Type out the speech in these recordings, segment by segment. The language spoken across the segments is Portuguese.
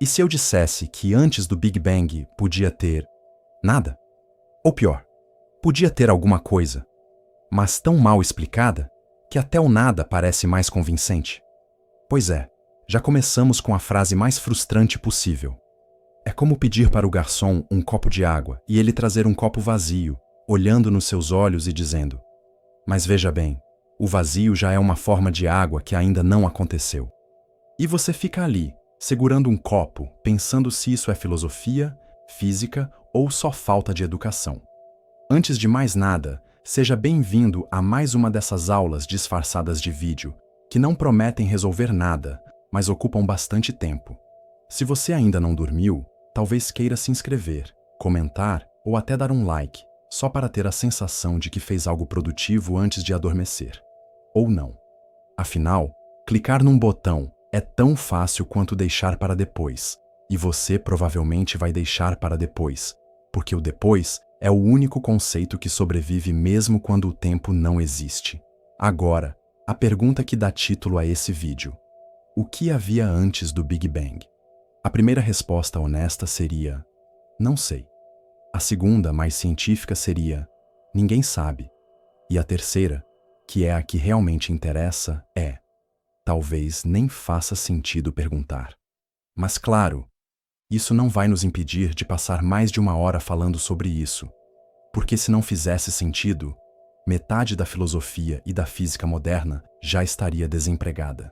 E se eu dissesse que antes do Big Bang podia ter nada? Ou pior, podia ter alguma coisa, mas tão mal explicada que até o nada parece mais convincente? Pois é, já começamos com a frase mais frustrante possível. É como pedir para o garçom um copo de água e ele trazer um copo vazio, olhando nos seus olhos e dizendo: "Mas veja bem, o vazio já é uma forma de água que ainda não aconteceu." E você fica ali, segurando um copo, pensando se isso é filosofia, física ou só falta de educação. Antes de mais nada, seja bem-vindo a mais uma dessas aulas disfarçadas de vídeo, que não prometem resolver nada, mas ocupam bastante tempo. Se você ainda não dormiu, talvez queira se inscrever, comentar ou até dar um like, só para ter a sensação de que fez algo produtivo antes de adormecer. Ou não. Afinal, clicar num botão é tão fácil quanto deixar para depois, e você provavelmente vai deixar para depois, porque o depois é o único conceito que sobrevive mesmo quando o tempo não existe. Agora, a pergunta que dá título a esse vídeo: o que havia antes do Big Bang? A primeira resposta honesta seria: não sei. A segunda, mais científica, seria: ninguém sabe. E a terceira, que é a que realmente interessa, é: talvez nem faça sentido perguntar. Mas claro, isso não vai nos impedir de passar mais de 1 hora falando sobre isso, porque se não fizesse sentido, metade da filosofia e da física moderna já estaria desempregada.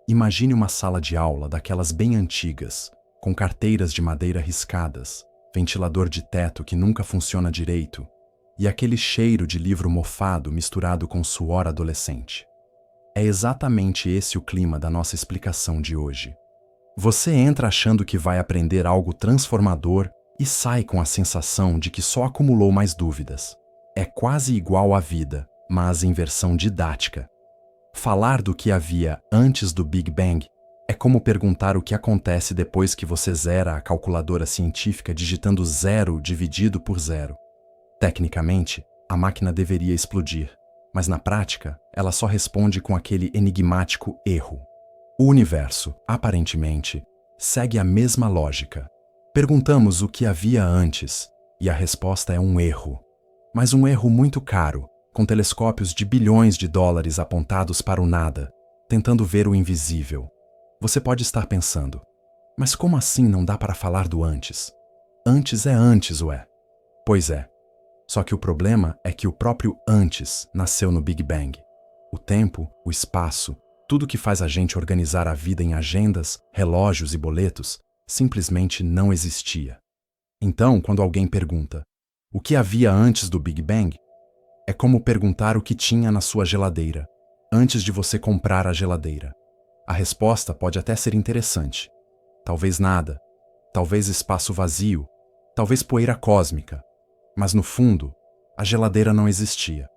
Imagine uma sala de aula daquelas bem antigas, com carteiras de madeira riscadas, ventilador de teto que nunca funciona direito e aquele cheiro de livro mofado misturado com suor adolescente. É exatamente esse o clima da nossa explicação de hoje. Você entra achando que vai aprender algo transformador e sai com a sensação de que só acumulou mais dúvidas. É quase igual à vida, mas em versão didática. Falar do que havia antes do Big Bang é como perguntar o que acontece depois que você zera a calculadora científica digitando 0 dividido por 0. Tecnicamente, a máquina deveria explodir, mas na prática, ela só responde com aquele enigmático erro. O universo, aparentemente, segue a mesma lógica. Perguntamos o que havia antes, e a resposta é um erro. Mas um erro muito caro, com telescópios de bilhões de dólares apontados para o nada, tentando ver o invisível. Você pode estar pensando: mas como assim não dá para falar do antes? Antes é antes, ué. Pois é. Só que o problema é que o próprio antes nasceu no Big Bang. O tempo, o espaço, tudo que faz a gente organizar a vida em agendas, relógios e boletos, simplesmente não existia. Então, quando alguém pergunta: o que havia antes do Big Bang? É como perguntar o que tinha na sua geladeira, antes de você comprar a geladeira. A resposta pode até ser interessante. Talvez nada, talvez espaço vazio, talvez poeira cósmica. Mas no fundo, a geladeira não existia.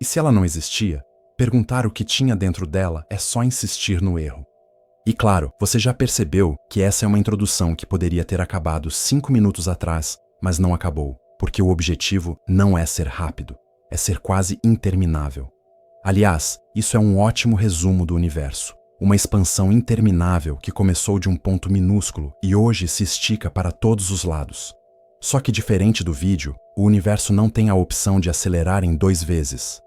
E se ela não existia, perguntar o que tinha dentro dela é só insistir no erro. E claro, você já percebeu que essa é uma introdução que poderia ter acabado 5 minutos atrás, mas não acabou, porque o objetivo não é ser rápido, é ser quase interminável. Aliás, isso é um ótimo resumo do universo. Uma expansão interminável que começou de um ponto minúsculo e hoje se estica para todos os lados. Só que diferente do vídeo, o universo não tem a opção de acelerar em 2 vezes.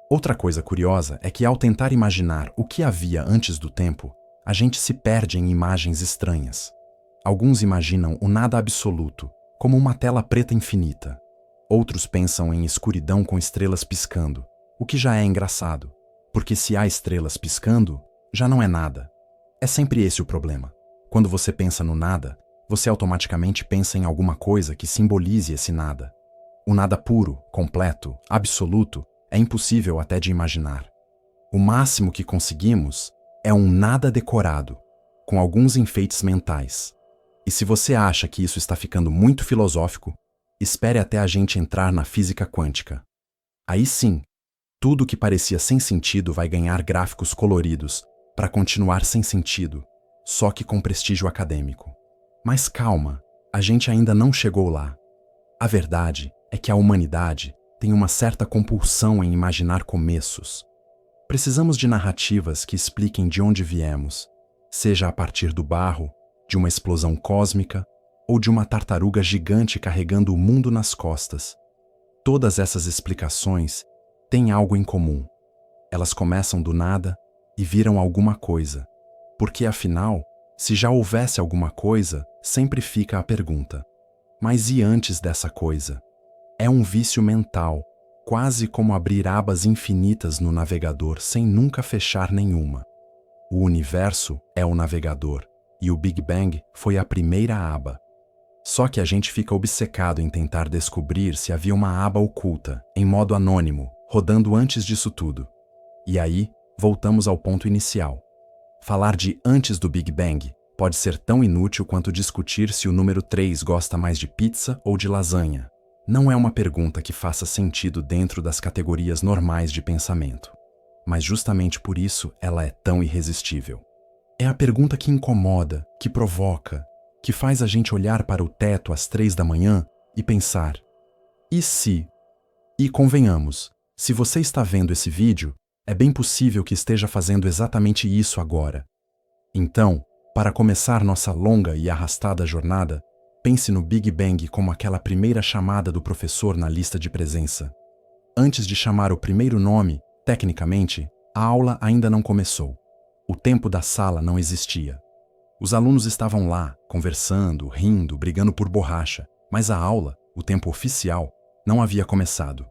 Outra coisa curiosa é que ao tentar imaginar o que havia antes do tempo, a gente se perde em imagens estranhas. Alguns imaginam o nada absoluto, como uma tela preta infinita. Outros pensam em escuridão com estrelas piscando, o que já é engraçado, porque se há estrelas piscando, já não é nada. É sempre esse o problema. Quando você pensa no nada, você automaticamente pensa em alguma coisa que simbolize esse nada. O nada puro, completo, absoluto, é impossível até de imaginar. O máximo que conseguimos é um nada decorado, com alguns enfeites mentais. E se você acha que isso está ficando muito filosófico, espere até a gente entrar na física quântica. Aí sim, tudo que parecia sem sentido vai ganhar gráficos coloridos para continuar sem sentido, só que com prestígio acadêmico. Mas calma, a gente ainda não chegou lá. A verdade é que a humanidade tem uma certa compulsão em imaginar começos. Precisamos de narrativas que expliquem de onde viemos, seja a partir do barro, de uma explosão cósmica ou de uma tartaruga gigante carregando o mundo nas costas. Todas essas explicações têm algo em comum. Elas começam do nada e viram alguma coisa. Porque, afinal, se já houvesse alguma coisa, sempre fica a pergunta: mas e antes dessa coisa? É um vício mental, quase como abrir abas infinitas no navegador sem nunca fechar nenhuma. O universo é o navegador, e o Big Bang foi a primeira aba. Só que a gente fica obcecado em tentar descobrir se havia uma aba oculta, em modo anônimo, rodando antes disso tudo. E aí, voltamos ao ponto inicial. Falar de antes do Big Bang pode ser tão inútil quanto discutir se o número 3 gosta mais de pizza ou de lasanha. Não é uma pergunta que faça sentido dentro das categorias normais de pensamento. Mas justamente por isso ela é tão irresistível. É a pergunta que incomoda, que provoca, que faz a gente olhar para o teto às 3 da manhã e pensar: e se? E convenhamos, se você está vendo esse vídeo, é bem possível que esteja fazendo exatamente isso agora. Então, para começar nossa longa e arrastada jornada, pense no Big Bang como aquela primeira chamada do professor na lista de presença. Antes de chamar o primeiro nome, tecnicamente, a aula ainda não começou. O tempo da sala não existia. Os alunos estavam lá, conversando, rindo, brigando por borracha, mas a aula, o tempo oficial, não havia começado.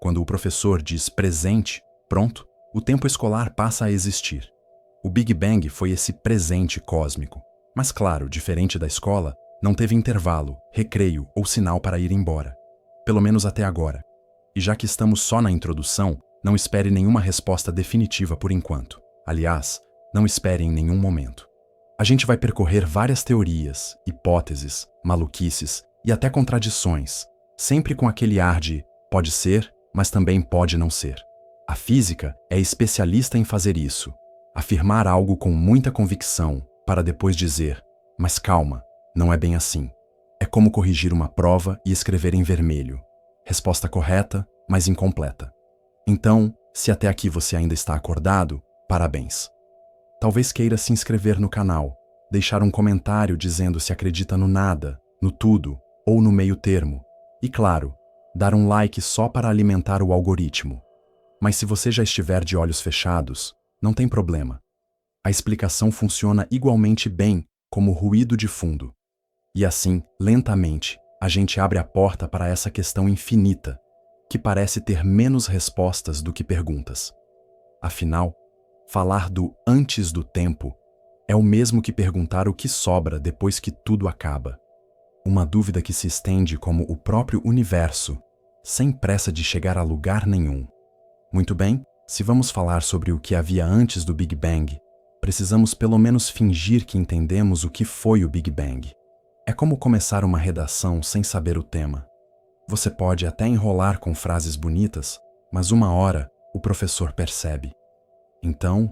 Quando o professor diz presente, pronto, o tempo escolar passa a existir. O Big Bang foi esse presente cósmico. Mas claro, diferente da escola, não teve intervalo, recreio ou sinal para ir embora. Pelo menos até agora. E já que estamos só na introdução, não espere nenhuma resposta definitiva por enquanto. Aliás, não espere em nenhum momento. A gente vai percorrer várias teorias, hipóteses, maluquices e até contradições, sempre com aquele ar de pode ser, mas também pode não ser. A física é especialista em fazer isso, afirmar algo com muita convicção, para depois dizer, mas calma, não é bem assim. É como corrigir uma prova e escrever em vermelho. Resposta correta, mas incompleta. Então, se até aqui você ainda está acordado, parabéns. Talvez queira se inscrever no canal, deixar um comentário dizendo se acredita no nada, no tudo ou no meio termo. E claro, dar um like só para alimentar o algoritmo. Mas se você já estiver de olhos fechados, não tem problema. A explicação funciona igualmente bem como ruído de fundo. E assim, lentamente, a gente abre a porta para essa questão infinita, que parece ter menos respostas do que perguntas. Afinal, falar do antes do tempo é o mesmo que perguntar o que sobra depois que tudo acaba. Uma dúvida que se estende como o próprio universo, sem pressa de chegar a lugar nenhum. Muito bem, se vamos falar sobre o que havia antes do Big Bang, precisamos pelo menos fingir que entendemos o que foi o Big Bang. É como começar uma redação sem saber o tema. Você pode até enrolar com frases bonitas, mas uma hora o professor percebe. Então,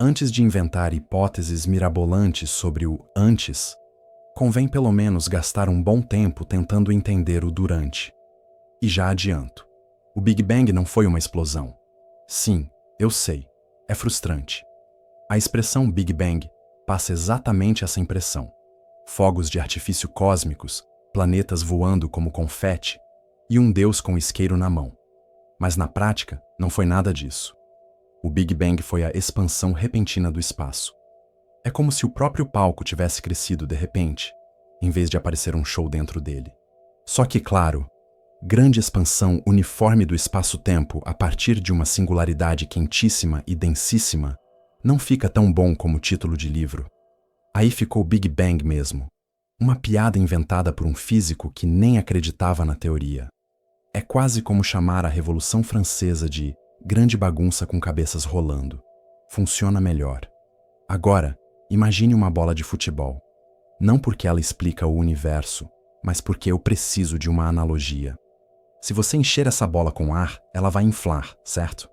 antes de inventar hipóteses mirabolantes sobre o antes, convém pelo menos gastar um bom tempo tentando entender o durante. E já adianto, o Big Bang não foi uma explosão. Sim, eu sei, é frustrante. A expressão Big Bang passa exatamente essa impressão. Fogos de artifício cósmicos, planetas voando como confete e um Deus com isqueiro na mão. Mas na prática, não foi nada disso. O Big Bang foi a expansão repentina do espaço. É como se o próprio palco tivesse crescido de repente, em vez de aparecer um show dentro dele. Só que, claro, grande expansão uniforme do espaço-tempo a partir de uma singularidade quentíssima e densíssima não fica tão bom como título de livro. Aí ficou Big Bang mesmo. Uma piada inventada por um físico que nem acreditava na teoria. É quase como chamar a Revolução Francesa de grande bagunça com cabeças rolando. Funciona melhor. Agora, imagine uma bola de futebol. Não porque ela explica o universo, mas porque eu preciso de uma analogia. Se você encher essa bola com ar, ela vai inflar, certo?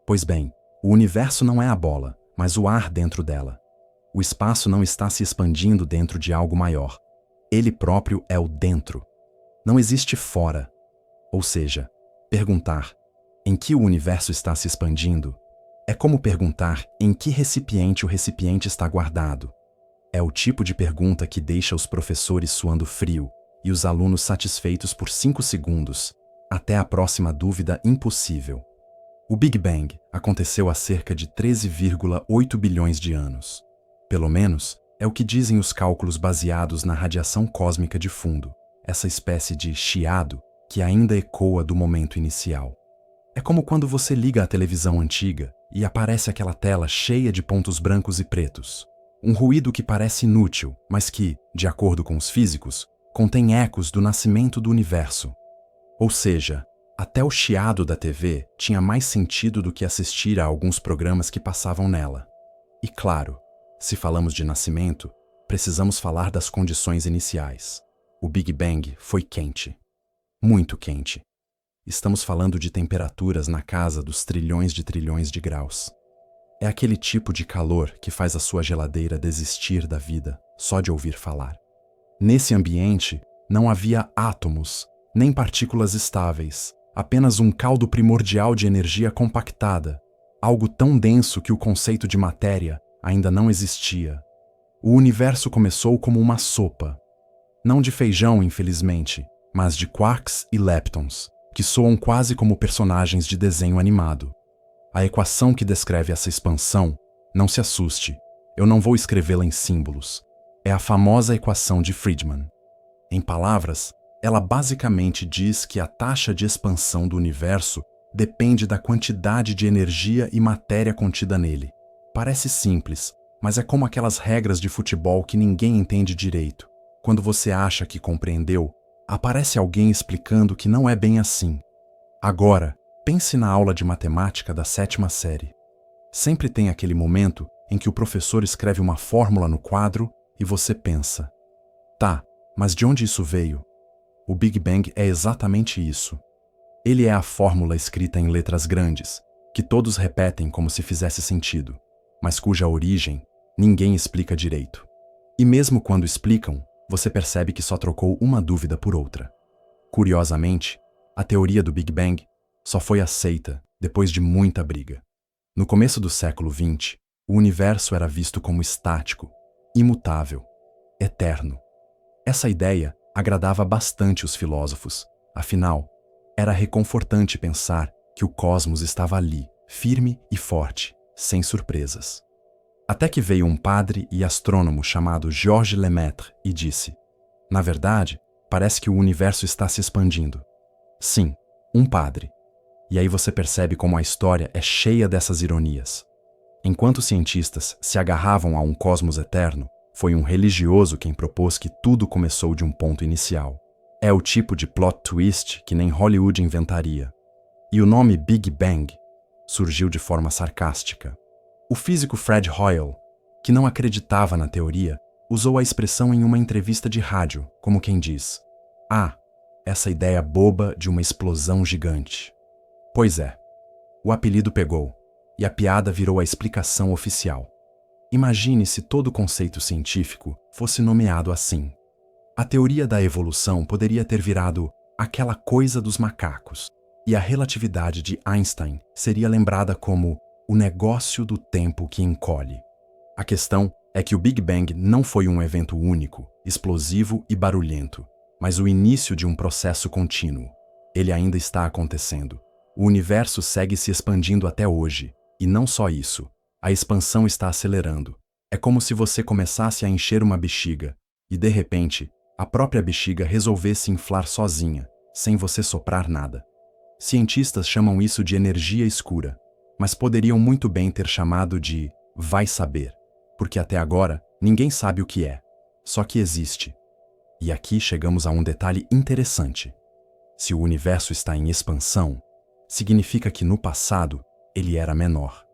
Pois bem, o universo não é a bola, mas o ar dentro dela. O espaço não está se expandindo dentro de algo maior. Ele próprio é o dentro. Não existe fora. Ou seja, perguntar em que o universo está se expandindo é como perguntar em que recipiente o recipiente está guardado. É o tipo de pergunta que deixa os professores suando frio e os alunos satisfeitos por 5 segundos, até a próxima dúvida impossível. O Big Bang aconteceu há cerca de 13,8 bilhões de anos. Pelo menos, é o que dizem os cálculos baseados na radiação cósmica de fundo, essa espécie de chiado que ainda ecoa do momento inicial. É como quando você liga a televisão antiga e aparece aquela tela cheia de pontos brancos e pretos. Um ruído que parece inútil, mas que, de acordo com os físicos, contém ecos do nascimento do universo. Ou seja, até o chiado da TV tinha mais sentido do que assistir a alguns programas que passavam nela. E claro, se falamos de nascimento, precisamos falar das condições iniciais. O Big Bang foi quente. Muito quente. Estamos falando de temperaturas na casa dos trilhões de graus. É aquele tipo de calor que faz a sua geladeira desistir da vida só de ouvir falar. Nesse ambiente, não havia átomos, nem partículas estáveis, apenas um caldo primordial de energia compactada, algo tão denso que o conceito de matéria ainda não existia. O universo começou como uma sopa. Não de feijão, infelizmente, mas de quarks e leptons, que soam quase como personagens de desenho animado. A equação que descreve essa expansão, não se assuste, eu não vou escrevê-la em símbolos. É a famosa equação de Friedmann. Em palavras, ela basicamente diz que a taxa de expansão do universo depende da quantidade de energia e matéria contida nele. Parece simples, mas é como aquelas regras de futebol que ninguém entende direito. Quando você acha que compreendeu, aparece alguém explicando que não é bem assim. Agora, pense na aula de matemática da 7ª série. Sempre tem aquele momento em que o professor escreve uma fórmula no quadro e você pensa: tá, mas de onde isso veio? O Big Bang é exatamente isso. Ele é a fórmula escrita em letras grandes, que todos repetem como se fizesse sentido, mas cuja origem ninguém explica direito. E mesmo quando explicam, você percebe que só trocou uma dúvida por outra. Curiosamente, a teoria do Big Bang só foi aceita depois de muita briga. No começo do século XX, o universo era visto como estático, imutável, eterno. Essa ideia agradava bastante os filósofos, afinal, era reconfortante pensar que o cosmos estava ali, firme e forte, sem surpresas. Até que veio um padre e astrônomo chamado Georges Lemaitre e disse: na verdade, parece que o universo está se expandindo. Sim, um padre. E aí você percebe como a história é cheia dessas ironias. Enquanto cientistas se agarravam a um cosmos eterno, foi um religioso quem propôs que tudo começou de um ponto inicial. É o tipo de plot twist que nem Hollywood inventaria. E o nome Big Bang surgiu de forma sarcástica. O físico Fred Hoyle, que não acreditava na teoria, usou a expressão em uma entrevista de rádio, como quem diz: ah, essa ideia boba de uma explosão gigante. Pois é, o apelido pegou, e a piada virou a explicação oficial. Imagine se todo o conceito científico fosse nomeado assim. A teoria da evolução poderia ter virado aquela coisa dos macacos, e a relatividade de Einstein seria lembrada como o negócio do tempo que encolhe. A questão é que o Big Bang não foi um evento único, explosivo e barulhento, mas o início de um processo contínuo. Ele ainda está acontecendo. O universo segue se expandindo até hoje, e não só isso, a expansão está acelerando. É como se você começasse a encher uma bexiga, e de repente, a própria bexiga resolvesse inflar sozinha, sem você soprar nada. Cientistas chamam isso de energia escura, mas poderiam muito bem ter chamado de vai saber, porque até agora ninguém sabe o que é, só que existe. E aqui chegamos a um detalhe interessante. Se o universo está em expansão, significa que no passado ele era menor.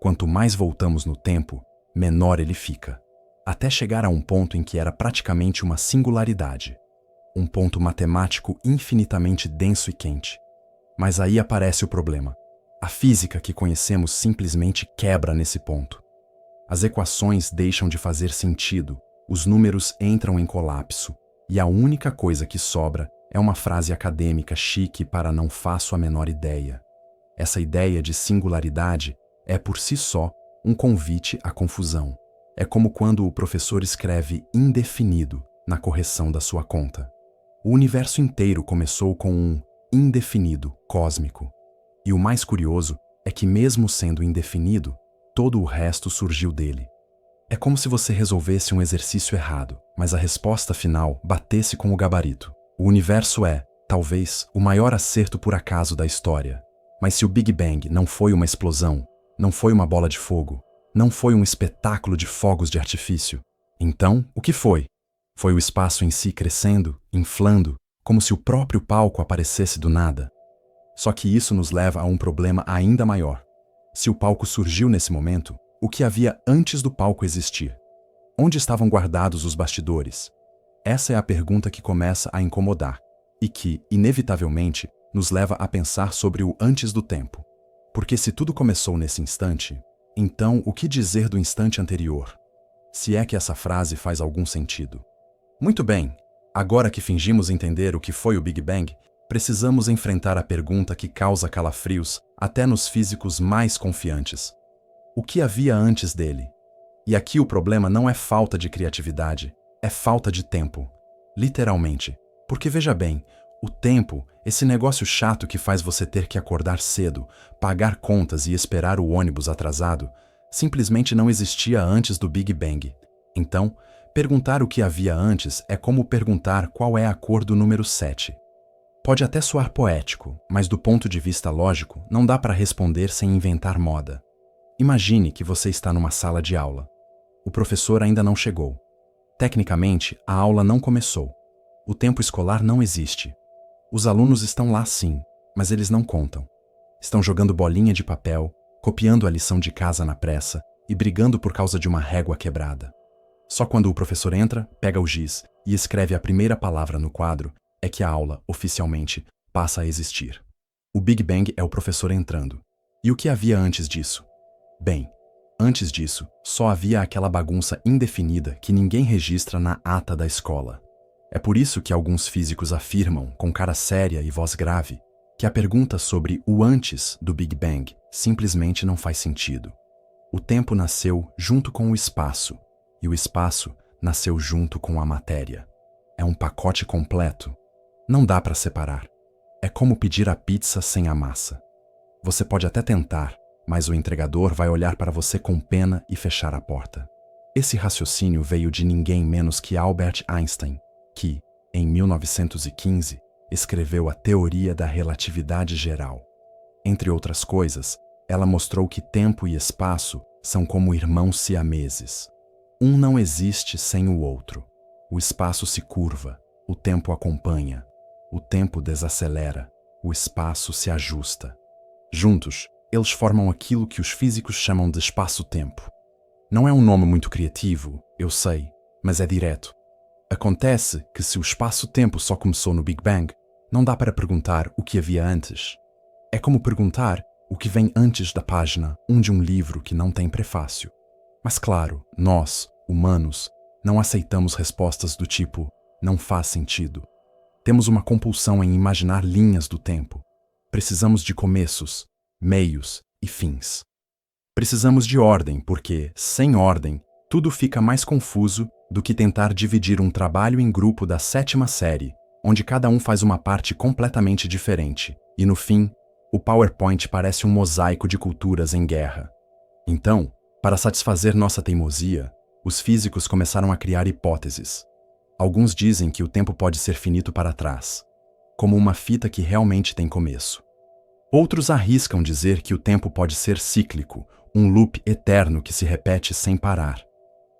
Quanto mais voltamos no tempo, menor ele fica, até chegar a um ponto em que era praticamente uma singularidade, um ponto matemático infinitamente denso e quente. Mas aí aparece o problema. A física que conhecemos simplesmente quebra nesse ponto. As equações deixam de fazer sentido, os números entram em colapso, e a única coisa que sobra é uma frase acadêmica chique para não faço a menor ideia. Essa ideia de singularidade é por si só um convite à confusão. É como quando o professor escreve indefinido na correção da sua conta. O universo inteiro começou com um indefinido cósmico. E o mais curioso é que, mesmo sendo indefinido, todo o resto surgiu dele. É como se você resolvesse um exercício errado, mas a resposta final batesse com o gabarito. O universo é, talvez, o maior acerto por acaso da história. Mas se o Big Bang não foi uma explosão, não foi uma bola de fogo, não foi um espetáculo de fogos de artifício, então, o que foi? Foi o espaço em si crescendo, inflando, como se o próprio palco aparecesse do nada. Só que isso nos leva a um problema ainda maior. Se o palco surgiu nesse momento, o que havia antes do palco existir? Onde estavam guardados os bastidores? Essa é a pergunta que começa a incomodar e que, inevitavelmente, nos leva a pensar sobre o antes do tempo. Porque se tudo começou nesse instante, então o que dizer do instante anterior? Se é que essa frase faz algum sentido. Muito bem, agora que fingimos entender o que foi o Big Bang, precisamos enfrentar a pergunta que causa calafrios até nos físicos mais confiantes. O que havia antes dele? E aqui o problema não é falta de criatividade, é falta de tempo. Literalmente. Porque veja bem, o tempo, esse negócio chato que faz você ter que acordar cedo, pagar contas e esperar o ônibus atrasado, simplesmente não existia antes do Big Bang. Então, perguntar o que havia antes é como perguntar qual é a cor do número 7. Pode até soar poético, mas do ponto de vista lógico, não dá para responder sem inventar moda. Imagine que você está numa sala de aula. O professor ainda não chegou. Tecnicamente, a aula não começou. O tempo escolar não existe. Os alunos estão lá sim, mas eles não contam. Estão jogando bolinha de papel, copiando a lição de casa na pressa e brigando por causa de uma régua quebrada. Só quando o professor entra, pega o giz e escreve a primeira palavra no quadro é que a aula, oficialmente, passa a existir. O Big Bang é o professor entrando. E o que havia antes disso? Bem, antes disso, só havia aquela bagunça indefinida que ninguém registra na ata da escola. É por isso que alguns físicos afirmam, com cara séria e voz grave, que a pergunta sobre o antes do Big Bang simplesmente não faz sentido. O tempo nasceu junto com o espaço, e o espaço nasceu junto com a matéria. É um pacote completo. Não dá para separar. É como pedir a pizza sem a massa. Você pode até tentar, mas o entregador vai olhar para você com pena e fechar a porta. Esse raciocínio veio de ninguém menos que Albert Einstein, que, em 1915, escreveu a Teoria da Relatividade Geral. Entre outras coisas, ela mostrou que tempo e espaço são como irmãos siameses. Um não existe sem o outro. O espaço se curva, o tempo acompanha. O tempo desacelera, o espaço se ajusta. Juntos, eles formam aquilo que os físicos chamam de espaço-tempo. Não é um nome muito criativo, eu sei, mas é direto. Acontece que se o espaço-tempo só começou no Big Bang, não dá para perguntar o que havia antes. É como perguntar o que vem antes da página 1 de um livro que não tem prefácio. Mas claro, nós, humanos, não aceitamos respostas do tipo não faz sentido. Temos uma compulsão em imaginar linhas do tempo. Precisamos de começos, meios e fins. Precisamos de ordem porque, sem ordem, tudo fica mais confuso do que tentar dividir um trabalho em grupo da 7ª série, onde cada um faz uma parte completamente diferente, e no fim, o PowerPoint parece um mosaico de culturas em guerra. Então, para satisfazer nossa teimosia, os físicos começaram a criar hipóteses. Alguns dizem que o tempo pode ser finito para trás, como uma fita que realmente tem começo. Outros arriscam dizer que o tempo pode ser cíclico, um loop eterno que se repete sem parar.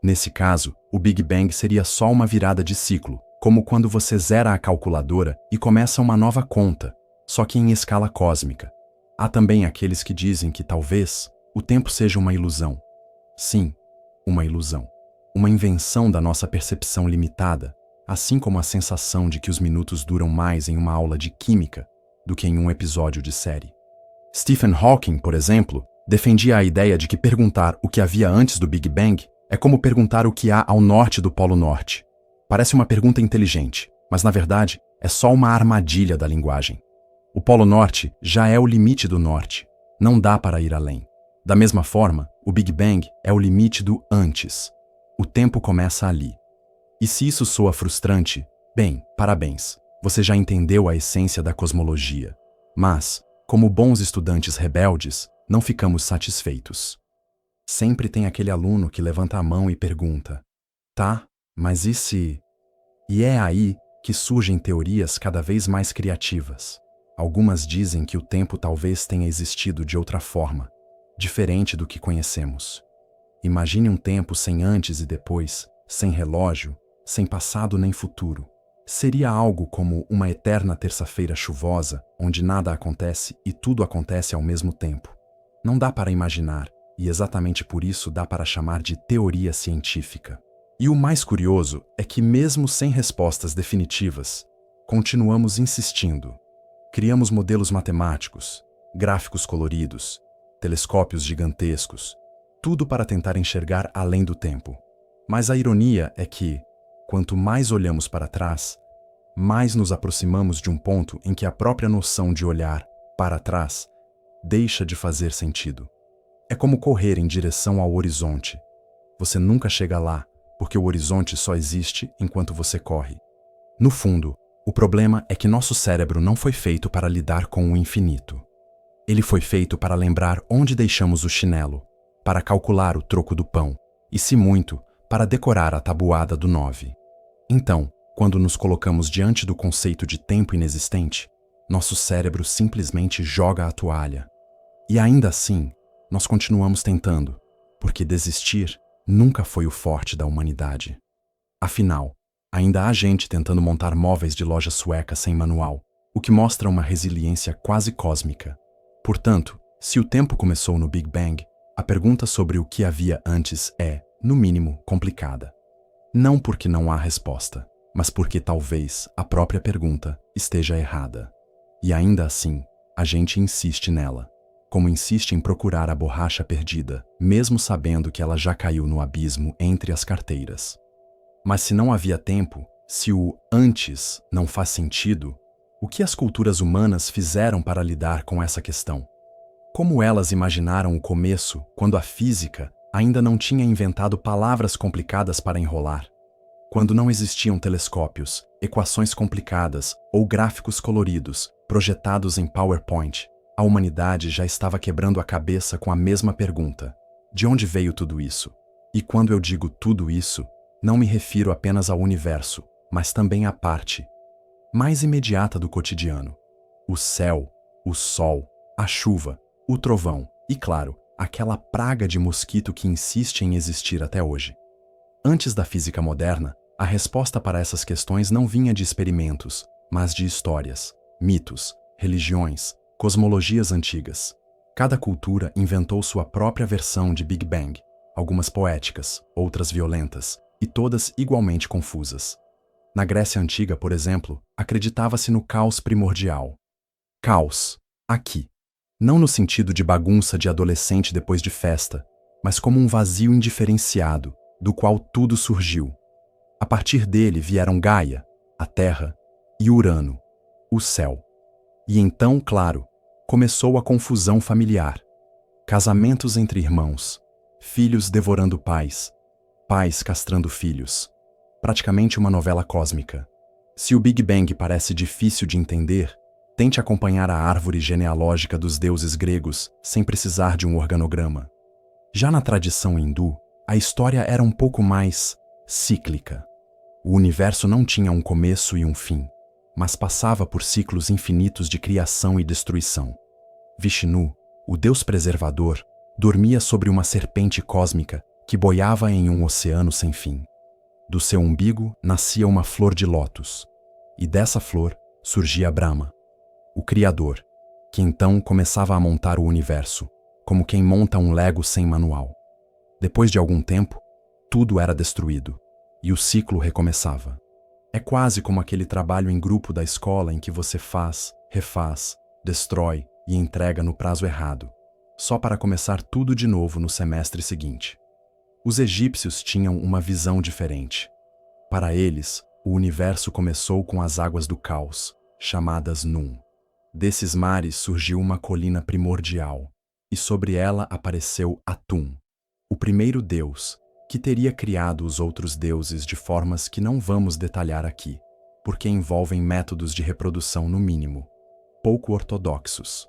Nesse caso, o Big Bang seria só uma virada de ciclo, como quando você zera a calculadora e começa uma nova conta, só que em escala cósmica. Há também aqueles que dizem que talvez o tempo seja uma ilusão. Sim, uma ilusão. Uma invenção da nossa percepção limitada, assim como a sensação de que os minutos duram mais em uma aula de química do que em um episódio de série. Stephen Hawking, por exemplo, defendia a ideia de que perguntar o que havia antes do Big Bang é como perguntar o que há ao norte do Polo Norte. Parece uma pergunta inteligente, mas na verdade é só uma armadilha da linguagem. O Polo Norte já é o limite do norte. Não dá para ir além. Da mesma forma, o Big Bang é o limite do antes. O tempo começa ali. E se isso soa frustrante, bem, parabéns, você já entendeu a essência da cosmologia. Mas, como bons estudantes rebeldes, não ficamos satisfeitos. Sempre tem aquele aluno que levanta a mão e pergunta: tá, mas e se... E é aí que surgem teorias cada vez mais criativas. Algumas dizem que o tempo talvez tenha existido de outra forma, diferente do que conhecemos. Imagine um tempo sem antes e depois, sem relógio, sem passado nem futuro. Seria algo como uma eterna terça-feira chuvosa, onde nada acontece e tudo acontece ao mesmo tempo. Não dá para imaginar, e exatamente por isso dá para chamar de teoria científica. E o mais curioso é que, mesmo sem respostas definitivas, continuamos insistindo. Criamos modelos matemáticos, gráficos coloridos, telescópios gigantescos, tudo para tentar enxergar além do tempo. Mas a ironia é que, quanto mais olhamos para trás, mais nos aproximamos de um ponto em que a própria noção de olhar para trás deixa de fazer sentido. É como correr em direção ao horizonte. Você nunca chega lá, porque o horizonte só existe enquanto você corre. No fundo, o problema é que nosso cérebro não foi feito para lidar com o infinito. Ele foi feito para lembrar onde deixamos o chinelo, para calcular o troco do pão, e se muito, para decorar a tabuada do 9. Então, quando nos colocamos diante do conceito de tempo inexistente, nosso cérebro simplesmente joga a toalha. E ainda assim, nós continuamos tentando, porque desistir nunca foi o forte da humanidade. Afinal, ainda há gente tentando montar móveis de loja sueca sem manual, o que mostra uma resiliência quase cósmica. Portanto, se o tempo começou no Big Bang, a pergunta sobre o que havia antes é, no mínimo, complicada. Não porque não há resposta, mas porque talvez a própria pergunta esteja errada. E ainda assim, a gente insiste nela, como insiste em procurar a borracha perdida, mesmo sabendo que ela já caiu no abismo entre as carteiras. Mas se não havia tempo, se o antes não faz sentido, o que as culturas humanas fizeram para lidar com essa questão? Como elas imaginaram o começo quando a física ainda não tinha inventado palavras complicadas para enrolar? Quando não existiam telescópios, equações complicadas ou gráficos coloridos projetados em PowerPoint, a humanidade já estava quebrando a cabeça com a mesma pergunta: de onde veio tudo isso? E quando eu digo tudo isso, não me refiro apenas ao universo, mas também à parte mais imediata do cotidiano: o céu, o sol, a chuva, o trovão e, claro, aquela praga de mosquito que insiste em existir até hoje. Antes da física moderna, a resposta para essas questões não vinha de experimentos, mas de histórias, mitos, religiões, cosmologias antigas. Cada cultura inventou sua própria versão de Big Bang, algumas poéticas, outras violentas, e todas igualmente confusas. Na Grécia Antiga, por exemplo, acreditava-se no caos primordial. Caos, aqui. Não no sentido de bagunça de adolescente depois de festa, mas como um vazio indiferenciado, do qual tudo surgiu. A partir dele vieram Gaia, a Terra, e Urano, o céu. E então, claro, começou a confusão familiar. Casamentos entre irmãos, filhos devorando pais, pais castrando filhos. Praticamente uma novela cósmica. Se o Big Bang parece difícil de entender, tente acompanhar a árvore genealógica dos deuses gregos sem precisar de um organograma. Já na tradição hindu, a história era um pouco mais cíclica. O universo não tinha um começo e um fim, mas passava por ciclos infinitos de criação e destruição. Vishnu, o deus preservador, dormia sobre uma serpente cósmica que boiava em um oceano sem fim. Do seu umbigo nascia uma flor de lótus, e dessa flor surgia Brahma, o Criador, que então começava a montar o universo, como quem monta um Lego sem manual. Depois de algum tempo, tudo era destruído, e o ciclo recomeçava. É quase como aquele trabalho em grupo da escola em que você faz, refaz, destrói e entrega no prazo errado, só para começar tudo de novo no semestre seguinte. Os egípcios tinham uma visão diferente. Para eles, o universo começou com as águas do caos, chamadas Num. Desses mares surgiu uma colina primordial, e sobre ela apareceu Atum, o primeiro deus, que teria criado os outros deuses de formas que não vamos detalhar aqui, porque envolvem métodos de reprodução, no mínimo, pouco ortodoxos.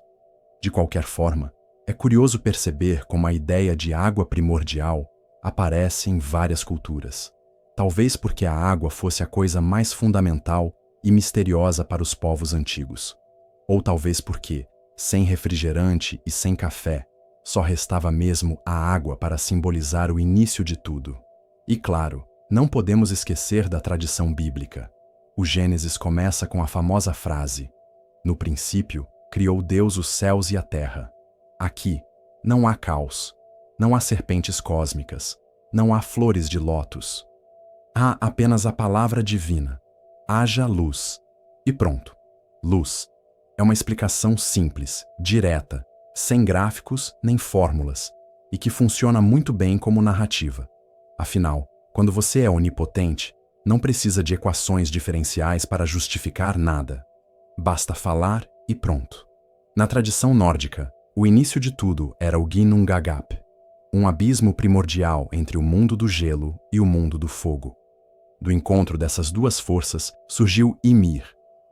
De qualquer forma, é curioso perceber como a ideia de água primordial aparece em várias culturas. Talvez porque a água fosse a coisa mais fundamental e misteriosa para os povos antigos. Ou talvez porque, sem refrigerante e sem café, só restava mesmo a água para simbolizar o início de tudo. E claro, não podemos esquecer da tradição bíblica. O Gênesis começa com a famosa frase: "No princípio, criou Deus os céus e a terra." Aqui, não há caos, não há serpentes cósmicas, não há flores de lótus. Há apenas a palavra divina: haja luz. E pronto. Luz é uma explicação simples, direta, sem gráficos nem fórmulas, e que funciona muito bem como narrativa. Afinal, quando você é onipotente, não precisa de equações diferenciais para justificar nada. Basta falar e pronto. Na tradição nórdica, o início de tudo era o Ginnungagap, um abismo primordial entre o mundo do gelo e o mundo do fogo. Do encontro dessas duas forças surgiu Ymir,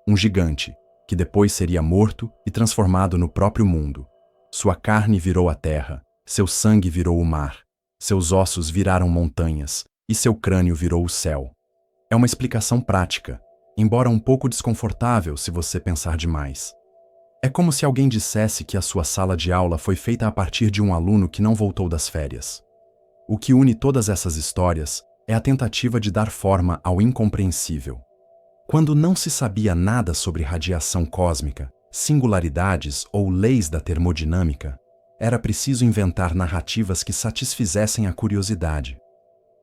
um gigante, que depois seria morto e transformado no próprio mundo. Sua carne virou a terra, seu sangue virou o mar, seus ossos viraram montanhas e seu crânio virou o céu. É uma explicação prática, embora um pouco desconfortável se você pensar demais. É como se alguém dissesse que a sua sala de aula foi feita a partir de um aluno que não voltou das férias. O que une todas essas histórias é a tentativa de dar forma ao incompreensível. Quando não se sabia nada sobre radiação cósmica, singularidades ou leis da termodinâmica, era preciso inventar narrativas que satisfizessem a curiosidade.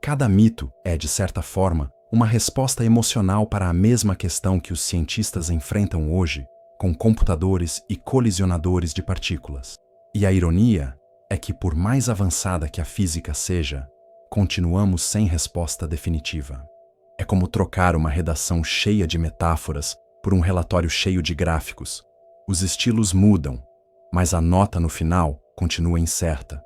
Cada mito é, de certa forma, uma resposta emocional para a mesma questão que os cientistas enfrentam hoje, com computadores e colisionadores de partículas. E a ironia é que, por mais avançada que a física seja, continuamos sem resposta definitiva. É como trocar uma redação cheia de metáforas por um relatório cheio de gráficos. Os estilos mudam, mas a nota no final continua incerta.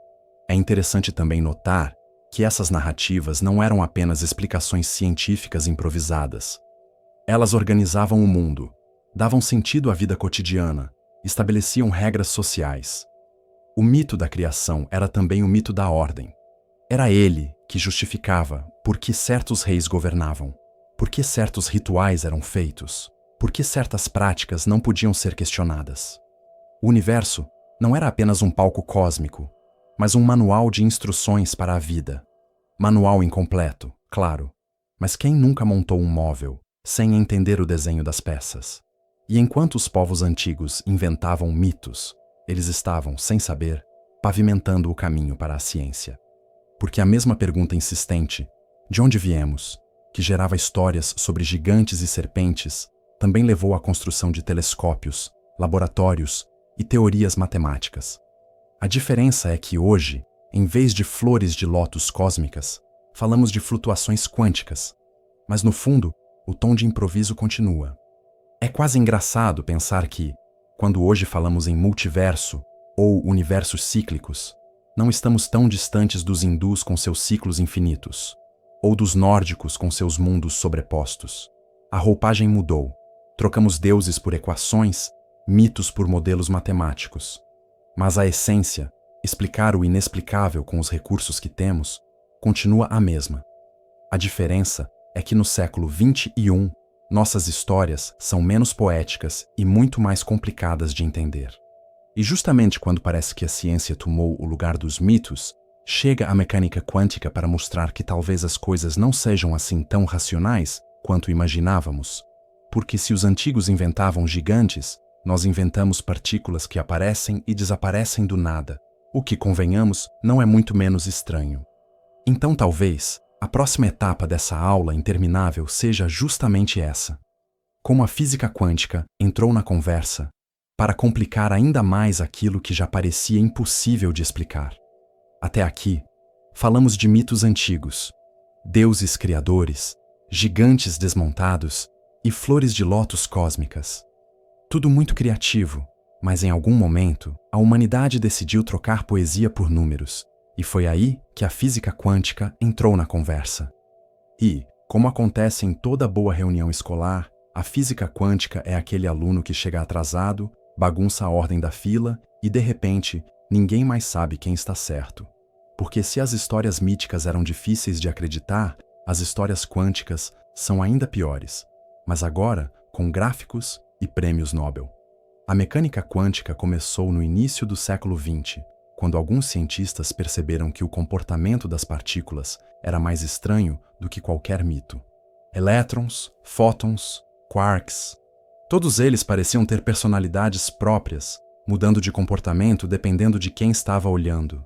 É interessante também notar que essas narrativas não eram apenas explicações científicas improvisadas. Elas organizavam o mundo, davam sentido à vida cotidiana, estabeleciam regras sociais. O mito da criação era também o mito da ordem. Era ele que justificava por que certos reis governavam, por que certos rituais eram feitos, por que certas práticas não podiam ser questionadas. O universo não era apenas um palco cósmico, mas um manual de instruções para a vida. Manual incompleto, claro, mas quem nunca montou um móvel sem entender o desenho das peças? E enquanto os povos antigos inventavam mitos, eles estavam, sem saber, pavimentando o caminho para a ciência. Porque a mesma pergunta insistente, de onde viemos, que gerava histórias sobre gigantes e serpentes, também levou à construção de telescópios, laboratórios e teorias matemáticas. A diferença é que hoje, em vez de flores de lótus cósmicas, falamos de flutuações quânticas, mas no fundo, o tom de improviso continua. É quase engraçado pensar que, quando hoje falamos em multiverso ou universos cíclicos, não estamos tão distantes dos hindus com seus ciclos infinitos, ou dos nórdicos com seus mundos sobrepostos. A roupagem mudou. Trocamos deuses por equações, mitos por modelos matemáticos. Mas a essência, explicar o inexplicável com os recursos que temos, continua a mesma. A diferença é que no século XXI, nossas histórias são menos poéticas e muito mais complicadas de entender. E justamente quando parece que a ciência tomou o lugar dos mitos, chega a mecânica quântica para mostrar que talvez as coisas não sejam assim tão racionais quanto imaginávamos. Porque se os antigos inventavam gigantes, nós inventamos partículas que aparecem e desaparecem do nada, o que, convenhamos, não é muito menos estranho. Então talvez a próxima etapa dessa aula interminável seja justamente essa. Como a física quântica entrou na conversa para complicar ainda mais aquilo que já parecia impossível de explicar. Até aqui, falamos de mitos antigos, deuses criadores, gigantes desmontados e flores de lótus cósmicas. Tudo muito criativo, mas em algum momento, a humanidade decidiu trocar poesia por números E foi aí que a física quântica entrou na conversa. E, como acontece em toda boa reunião escolar, a física quântica é aquele aluno que chega atrasado, bagunça a ordem da fila e, de repente, ninguém mais sabe quem está certo. Porque se as histórias míticas eram difíceis de acreditar, as histórias quânticas são ainda piores, mas agora com gráficos e prêmios Nobel. A mecânica quântica começou no início do século XX, quando alguns cientistas perceberam que o comportamento das partículas era mais estranho do que qualquer mito. Elétrons, fótons, quarks, todos eles pareciam ter personalidades próprias, mudando de comportamento dependendo de quem estava olhando.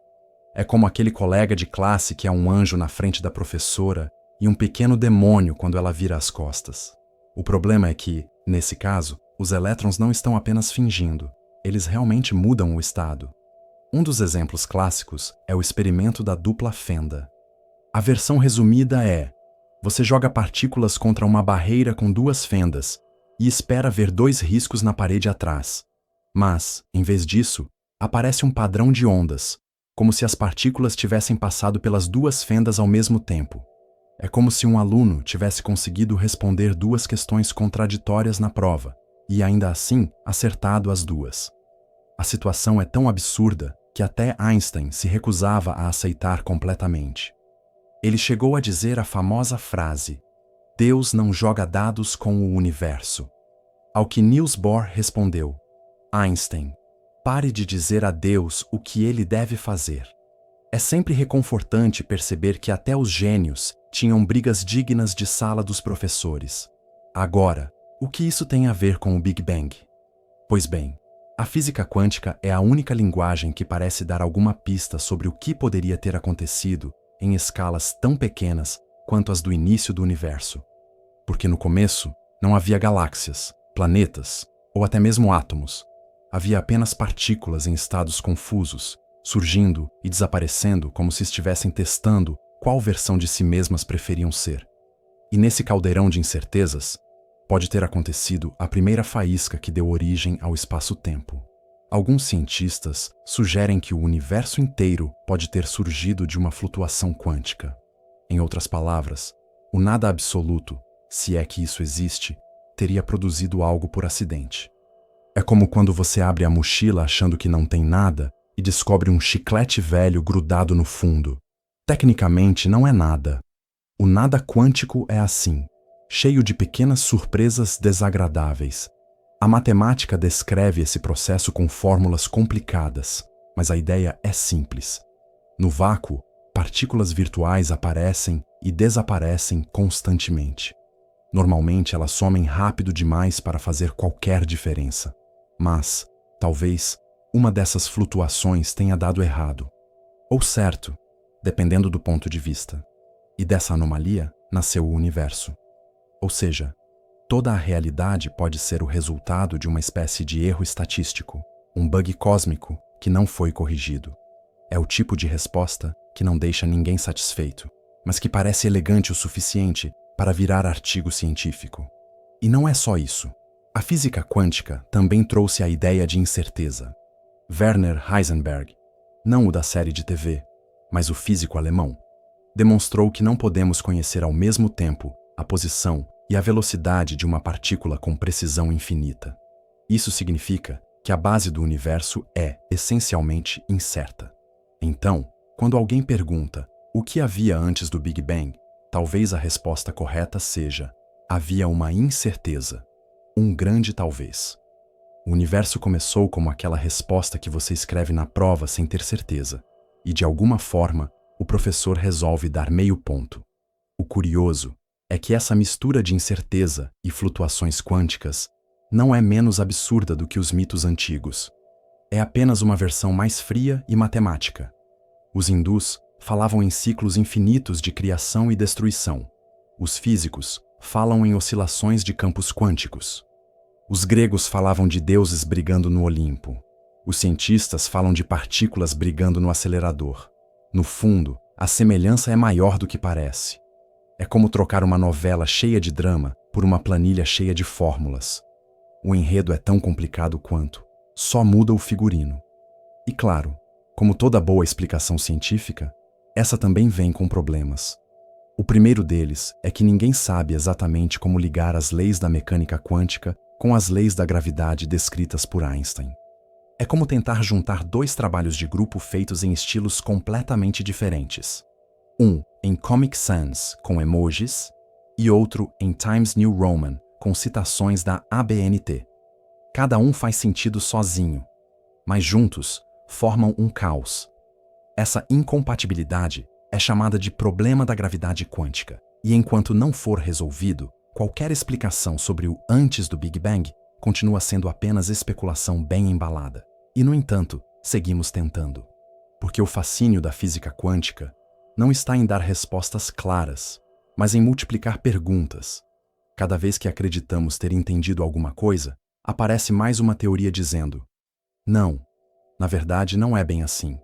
É como aquele colega de classe que é um anjo na frente da professora e um pequeno demônio quando ela vira as costas. O problema é que, nesse caso, os elétrons não estão apenas fingindo, eles realmente mudam o estado. Um dos exemplos clássicos é o experimento da dupla fenda. A versão resumida é: você joga partículas contra uma barreira com duas fendas e espera ver dois riscos na parede atrás. Mas, em vez disso, aparece um padrão de ondas, como se as partículas tivessem passado pelas duas fendas ao mesmo tempo. É como se um aluno tivesse conseguido responder duas questões contraditórias na prova e, ainda assim, acertado as duas. A situação é tão absurda que até Einstein se recusava a aceitar completamente. Ele chegou a dizer a famosa frase: "Deus não joga dados com o universo." Ao que Niels Bohr respondeu: "Einstein, pare de dizer a Deus o que ele deve fazer." É sempre reconfortante perceber que até os gênios tinham brigas dignas de sala dos professores. Agora, o que isso tem a ver com o Big Bang? Pois bem, a física quântica é a única linguagem que parece dar alguma pista sobre o que poderia ter acontecido em escalas tão pequenas quanto as do início do universo. Porque no começo não havia galáxias, planetas ou até mesmo átomos. Havia apenas partículas em estados confusos, surgindo e desaparecendo como se estivessem testando qual versão de si mesmas preferiam ser. E nesse caldeirão de incertezas, pode ter acontecido a primeira faísca que deu origem ao espaço-tempo. Alguns cientistas sugerem que o universo inteiro pode ter surgido de uma flutuação quântica. Em outras palavras, o nada absoluto, se é que isso existe, teria produzido algo por acidente. É como quando você abre a mochila achando que não tem nada e descobre um chiclete velho grudado no fundo. Tecnicamente não é nada. O nada quântico é assim, cheio de pequenas surpresas desagradáveis. A matemática descreve esse processo com fórmulas complicadas, mas a ideia é simples. No vácuo, partículas virtuais aparecem e desaparecem constantemente. Normalmente elas somem rápido demais para fazer qualquer diferença. Mas, talvez, uma dessas flutuações tenha dado errado. Ou certo, dependendo do ponto de vista. E dessa anomalia nasceu o universo. Ou seja, toda a realidade pode ser o resultado de uma espécie de erro estatístico, um bug cósmico que não foi corrigido. É o tipo de resposta que não deixa ninguém satisfeito, mas que parece elegante o suficiente para virar artigo científico. E não é só isso. A física quântica também trouxe a ideia de incerteza. Werner Heisenberg, não o da série de TV, mas o físico alemão, demonstrou que não podemos conhecer ao mesmo tempo a posição e a velocidade de uma partícula com precisão infinita. Isso significa que a base do universo é, essencialmente, incerta. Então, quando alguém pergunta o que havia antes do Big Bang, talvez a resposta correta seja: havia uma incerteza. Um grande talvez. O universo começou como aquela resposta que você escreve na prova sem ter certeza, e de alguma forma, o professor resolve dar meio ponto. O curioso é que essa mistura de incerteza e flutuações quânticas não é menos absurda do que os mitos antigos. É apenas uma versão mais fria e matemática. Os hindus falavam em ciclos infinitos de criação e destruição. Os físicos falam em oscilações de campos quânticos. Os gregos falavam de deuses brigando no Olimpo. Os cientistas falam de partículas brigando no acelerador. No fundo, a semelhança é maior do que parece. É como trocar uma novela cheia de drama por uma planilha cheia de fórmulas. O enredo é tão complicado quanto, só muda o figurino. E claro, Como toda boa explicação científica, essa também vem com problemas. O primeiro deles é que ninguém sabe exatamente como ligar as leis da mecânica quântica com as leis da gravidade descritas por Einstein. É como tentar juntar dois trabalhos de grupo feitos em estilos completamente diferentes. Um em Comic Sans, com emojis, e outro em Times New Roman, com citações da ABNT. Cada um faz sentido sozinho, mas juntos formam um caos. Essa incompatibilidade é chamada de problema da gravidade quântica, e enquanto não for resolvido, qualquer explicação sobre o antes do Big Bang continua sendo apenas especulação bem embalada. E, no entanto, seguimos tentando. Porque o fascínio da física quântica não está em dar respostas claras, mas em multiplicar perguntas. Cada vez que acreditamos ter entendido alguma coisa, aparece mais uma teoria dizendo: não, na verdade não é bem assim.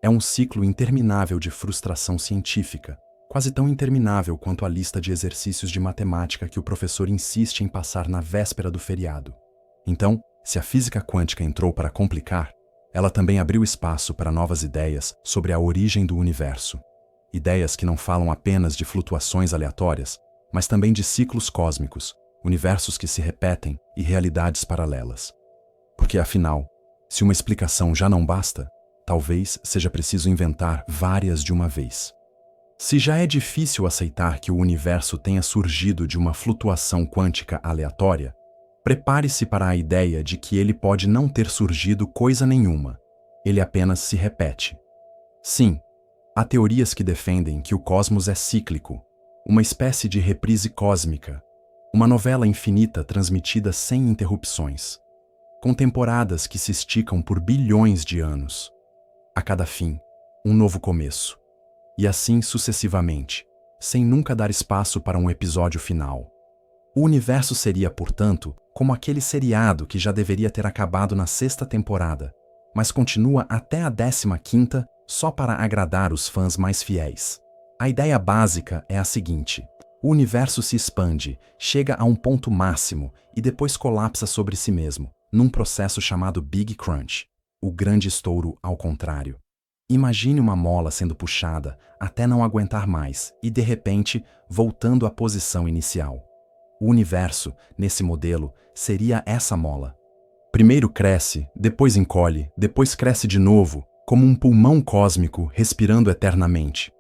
É um ciclo interminável de frustração científica, quase tão interminável quanto a lista de exercícios de matemática que o professor insiste em passar na véspera do feriado. Então, se a física quântica entrou para complicar, ela também abriu espaço para novas ideias sobre a origem do universo. Ideias que não falam apenas de flutuações aleatórias, mas também de ciclos cósmicos, universos que se repetem e realidades paralelas. Porque, afinal, se uma explicação já não basta, talvez seja preciso inventar várias de uma vez. Se já é difícil aceitar que o universo tenha surgido de uma flutuação quântica aleatória, prepare-se para a ideia de que ele pode não ter surgido coisa nenhuma, ele apenas se repete. Sim, há teorias que defendem que o cosmos é cíclico, uma espécie de reprise cósmica, uma novela infinita transmitida sem interrupções, com temporadas que se esticam por bilhões de anos. A cada fim, um novo começo, e assim sucessivamente, sem nunca dar espaço para um episódio final. O universo seria, portanto, como aquele seriado que já deveria ter acabado na 6ª temporada, mas continua até a 15ª só para agradar os fãs mais fiéis. A ideia básica é a seguinte: o universo se expande, chega a um ponto máximo e depois colapsa sobre si mesmo, num processo chamado Big Crunch, o grande estouro ao contrário. Imagine uma mola sendo puxada até não aguentar mais e, de repente, voltando à posição inicial. O universo, nesse modelo, seria essa mola. Primeiro cresce, depois encolhe, depois cresce de novo, como um pulmão cósmico respirando eternamente.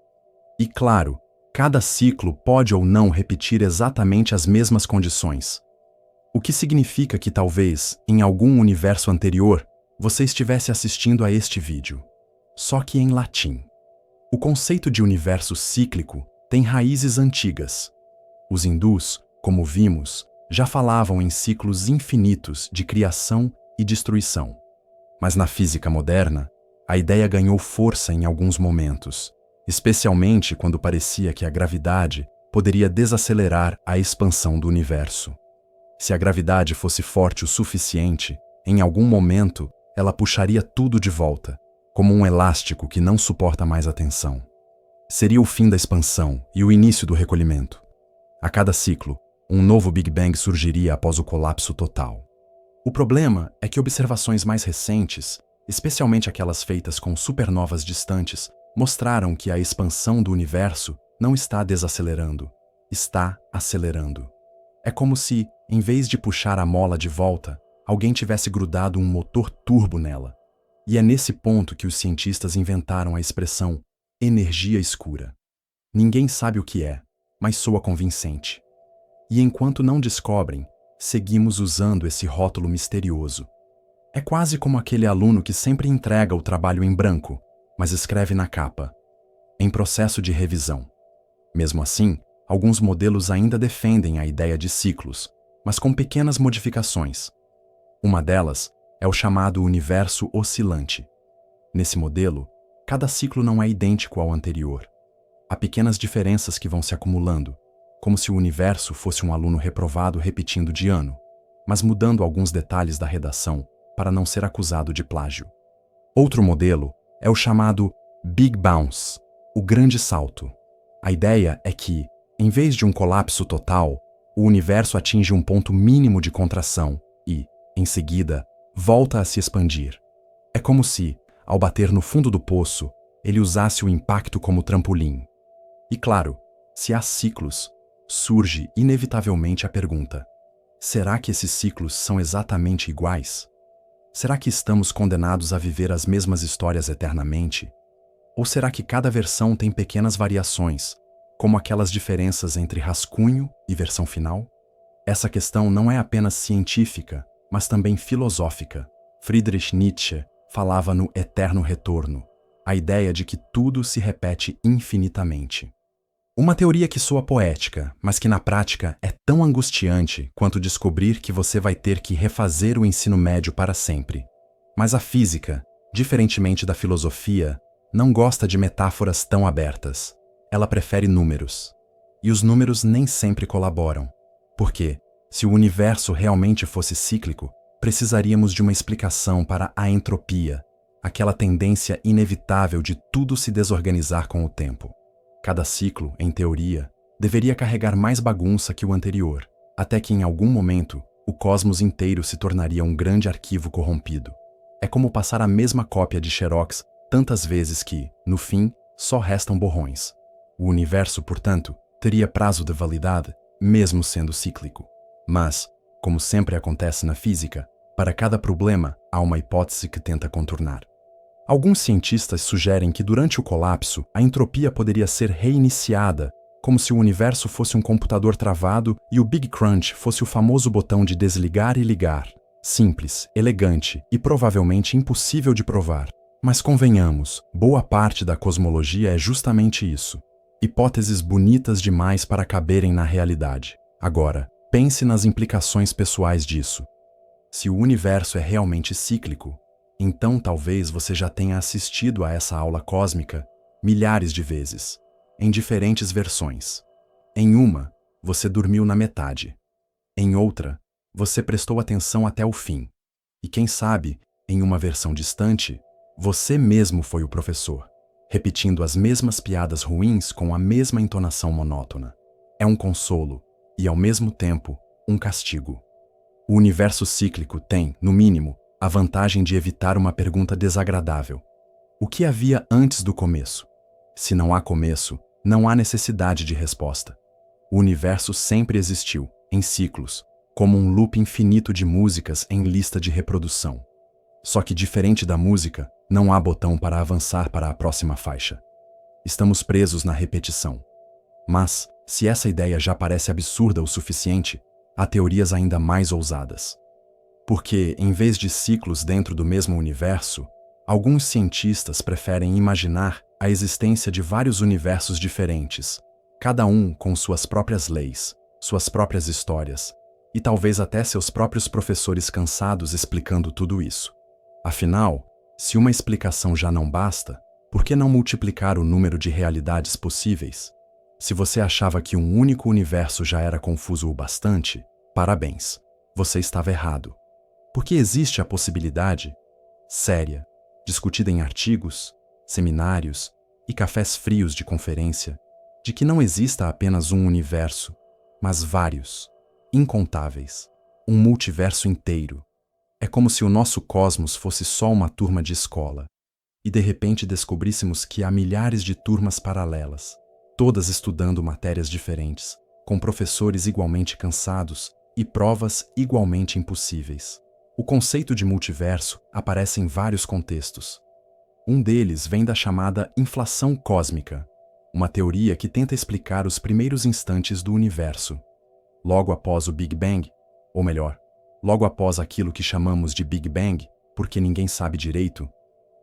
E claro, cada ciclo pode ou não repetir exatamente as mesmas condições. O que significa que talvez, em algum universo anterior, você estivesse assistindo a este vídeo, só que em latim. O conceito de universo cíclico tem raízes antigas. Os hindus, como vimos, já falavam em ciclos infinitos de criação e destruição. Mas na física moderna, a ideia ganhou força em alguns momentos, especialmente quando parecia que a gravidade poderia desacelerar a expansão do universo. Se a gravidade fosse forte o suficiente, em algum momento ela puxaria tudo de volta, como um elástico que não suporta mais a tensão. Seria o fim da expansão e o início do recolhimento. A cada ciclo, um novo Big Bang surgiria após o colapso total. O problema é que observações mais recentes, especialmente aquelas feitas com supernovas distantes, mostraram que a expansão do universo não está desacelerando, está acelerando. É como se, em vez de puxar a mola de volta, alguém tivesse grudado um motor turbo nela. E é nesse ponto que os cientistas inventaram a expressão energia escura. Ninguém sabe o que é, mas soa convincente. E enquanto não descobrem, seguimos usando esse rótulo misterioso. É quase como aquele aluno que sempre entrega o trabalho em branco, mas escreve na capa, em processo de revisão. Mesmo assim, alguns modelos ainda defendem a ideia de ciclos, mas com pequenas modificações. Uma delas é o chamado universo oscilante. Nesse modelo, cada ciclo não é idêntico ao anterior. Há pequenas diferenças que vão se acumulando, como se o universo fosse um aluno reprovado repetindo de ano, mas mudando alguns detalhes da redação para não ser acusado de plágio. Outro modelo é o chamado Big Bounce, o grande salto. A ideia é que, em vez de um colapso total, o universo atinge um ponto mínimo de contração e, em seguida, volta a se expandir. É como se, ao bater no fundo do poço, ele usasse o impacto como trampolim. E claro, se há ciclos, surge inevitavelmente a pergunta: será que esses ciclos são exatamente iguais? Será que estamos condenados a viver as mesmas histórias eternamente? Ou será que cada versão tem pequenas variações, como aquelas diferenças entre rascunho e versão final? Essa questão não é apenas científica, mas também filosófica. Friedrich Nietzsche falava no eterno retorno, a ideia de que tudo se repete infinitamente. Uma teoria que soa poética, mas que na prática é tão angustiante quanto descobrir que você vai ter que refazer o ensino médio para sempre. Mas a física, diferentemente da filosofia, não gosta de metáforas tão abertas. Ela prefere números. E os números nem sempre colaboram. Porque, se o universo realmente fosse cíclico, precisaríamos de uma explicação para a entropia, aquela tendência inevitável de tudo se desorganizar com o tempo. Cada ciclo, em teoria, deveria carregar mais bagunça que o anterior, até que em algum momento o cosmos inteiro se tornaria um grande arquivo corrompido. É como passar a mesma cópia de Xerox tantas vezes que, no fim, só restam borrões. O universo, portanto, teria prazo de validade, mesmo sendo cíclico. Mas, como sempre acontece na física, para cada problema há uma hipótese que tenta contornar. Alguns cientistas sugerem que durante o colapso, a entropia poderia ser reiniciada, como se o universo fosse um computador travado e o Big Crunch fosse o famoso botão de desligar e ligar. Simples, elegante e provavelmente impossível de provar. Mas convenhamos, boa parte da cosmologia é justamente isso. Hipóteses bonitas demais para caberem na realidade. Agora, pense nas implicações pessoais disso. Se o universo é realmente cíclico, então talvez você já tenha assistido a essa aula cósmica milhares de vezes, em diferentes versões. Em uma, você dormiu na metade. Em outra, você prestou atenção até o fim. E quem sabe, em uma versão distante, você mesmo foi o professor, repetindo as mesmas piadas ruins com a mesma entonação monótona. É um consolo e, ao mesmo tempo, um castigo. O universo cíclico tem, no mínimo, a vantagem de evitar uma pergunta desagradável. O que havia antes do começo? Se não há começo, não há necessidade de resposta. O universo sempre existiu, em ciclos, como um loop infinito de músicas em lista de reprodução. Só que, diferente da música, não há botão para avançar para a próxima faixa. Estamos presos na repetição. Mas, se essa ideia já parece absurda o suficiente, há teorias ainda mais ousadas. Porque, em vez de ciclos dentro do mesmo universo, alguns cientistas preferem imaginar a existência de vários universos diferentes, cada um com suas próprias leis, suas próprias histórias, e talvez até seus próprios professores cansados explicando tudo isso. Afinal, se uma explicação já não basta, por que não multiplicar o número de realidades possíveis? Se você achava que um único universo já era confuso o bastante, parabéns, você estava errado. Porque existe a possibilidade, séria, discutida em artigos, seminários e cafés frios de conferência, de que não exista apenas um universo, mas vários, incontáveis, um multiverso inteiro. É como se o nosso cosmos fosse só uma turma de escola, e de repente descobríssemos que há milhares de turmas paralelas, todas estudando matérias diferentes, com professores igualmente cansados e provas igualmente impossíveis. O conceito de multiverso aparece em vários contextos. Um deles vem da chamada inflação cósmica, uma teoria que tenta explicar os primeiros instantes do universo. Logo após o Big Bang, ou melhor, logo após aquilo que chamamos de Big Bang, porque ninguém sabe direito,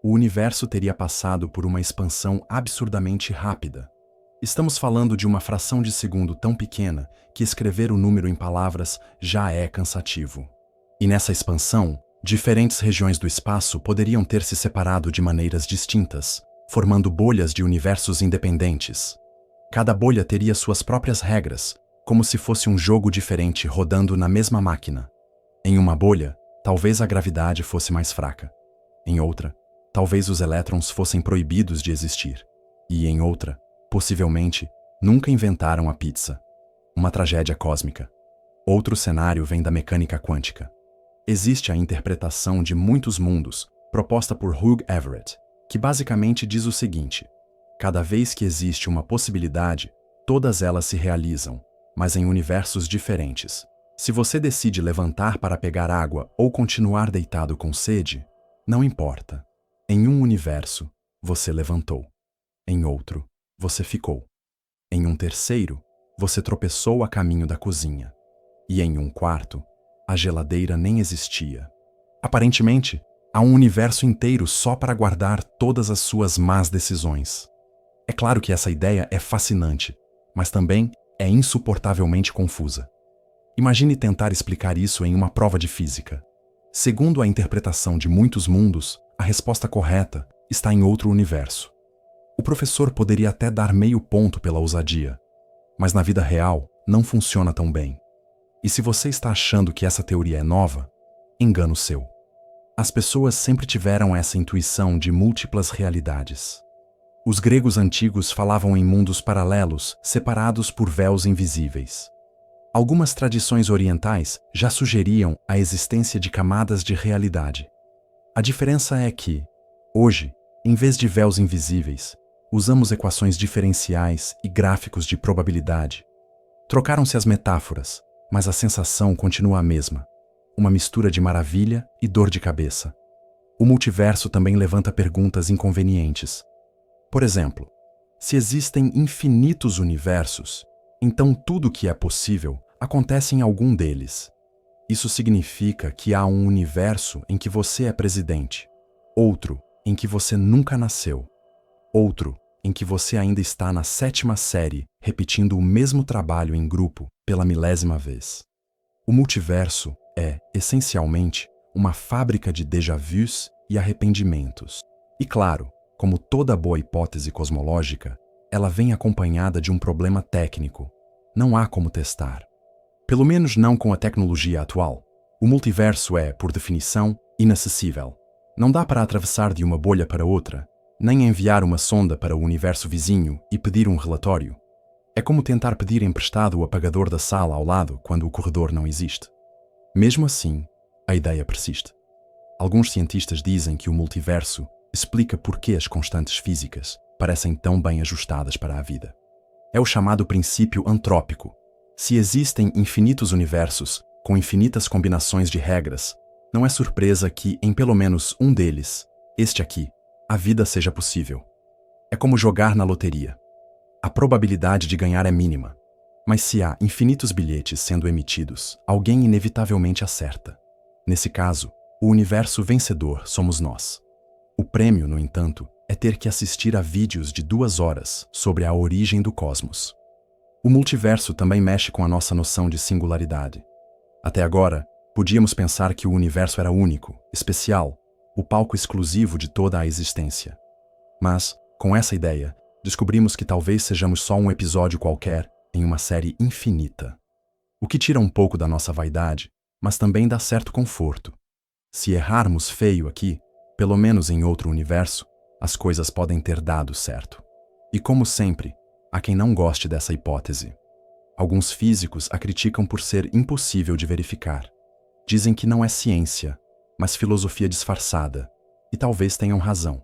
o universo teria passado por uma expansão absurdamente rápida. Estamos falando de uma fração de segundo tão pequena que escrever o número em palavras já é cansativo. E nessa expansão, diferentes regiões do espaço poderiam ter se separado de maneiras distintas, formando bolhas de universos independentes. Cada bolha teria suas próprias regras, como se fosse um jogo diferente rodando na mesma máquina. Em uma bolha, talvez a gravidade fosse mais fraca. Em outra, talvez os elétrons fossem proibidos de existir. E em outra, possivelmente, nunca inventaram a pizza. Uma tragédia cósmica. Outro cenário vem da mecânica quântica. Existe a interpretação de muitos mundos, proposta por Hugh Everett, que basicamente diz o seguinte: cada vez que existe uma possibilidade, todas elas se realizam, mas em universos diferentes. Se você decide levantar para pegar água ou continuar deitado com sede, não importa. Em um universo, você levantou. Em outro, você ficou. Em um terceiro, você tropeçou a caminho da cozinha. E em um quarto, a geladeira nem existia. Aparentemente, há um universo inteiro só para guardar todas as suas más decisões. É claro que essa ideia é fascinante, mas também é insuportavelmente confusa. Imagine tentar explicar isso em uma prova de física. Segundo a interpretação de muitos mundos, a resposta correta está em outro universo. O professor poderia até dar meio ponto pela ousadia, mas na vida real não funciona tão bem. E se você está achando que essa teoria é nova, engano seu. As pessoas sempre tiveram essa intuição de múltiplas realidades. Os gregos antigos falavam em mundos paralelos, separados por véus invisíveis. Algumas tradições orientais já sugeriam a existência de camadas de realidade. A diferença é que, hoje, em vez de véus invisíveis, usamos equações diferenciais e gráficos de probabilidade. Trocaram-se as metáforas, mas a sensação continua a mesma. Uma mistura de maravilha e dor de cabeça. O multiverso também levanta perguntas inconvenientes. Por exemplo, se existem infinitos universos, então tudo o que é possível acontece em algum deles. Isso significa que há um universo em que você é presidente, outro em que você nunca nasceu, outro em que você ainda está na 7ª série, repetindo o mesmo trabalho em grupo pela milésima vez. O multiverso é, essencialmente, uma fábrica de déjà-vus e arrependimentos. E claro, como toda boa hipótese cosmológica, ela vem acompanhada de um problema técnico. Não há como testar. Pelo menos não com a tecnologia atual. O multiverso é, por definição, inacessível. Não dá para atravessar de uma bolha para outra, nem enviar uma sonda para o universo vizinho e pedir um relatório. É como tentar pedir emprestado o apagador da sala ao lado quando o corredor não existe. Mesmo assim, a ideia persiste. Alguns cientistas dizem que o multiverso explica por que as constantes físicas parecem tão bem ajustadas para a vida. É o chamado princípio antrópico. Se existem infinitos universos com infinitas combinações de regras, não é surpresa que, em pelo menos um deles, este aqui, a vida seja possível. É como jogar na loteria. A probabilidade de ganhar é mínima, mas se há infinitos bilhetes sendo emitidos, alguém inevitavelmente acerta. Nesse caso, o universo vencedor somos nós. O prêmio, no entanto, é ter que assistir a vídeos de 2 horas sobre a origem do cosmos. O multiverso também mexe com a nossa noção de singularidade. Até agora, podíamos pensar que o universo era único, especial, o palco exclusivo de toda a existência. Mas, com essa ideia, descobrimos que talvez sejamos só um episódio qualquer em uma série infinita. O que tira um pouco da nossa vaidade, mas também dá certo conforto. Se errarmos feio aqui, pelo menos em outro universo, as coisas podem ter dado certo. E como sempre, há quem não goste dessa hipótese. Alguns físicos a criticam por ser impossível de verificar. Dizem que não é ciência, mas filosofia disfarçada, e talvez tenham razão.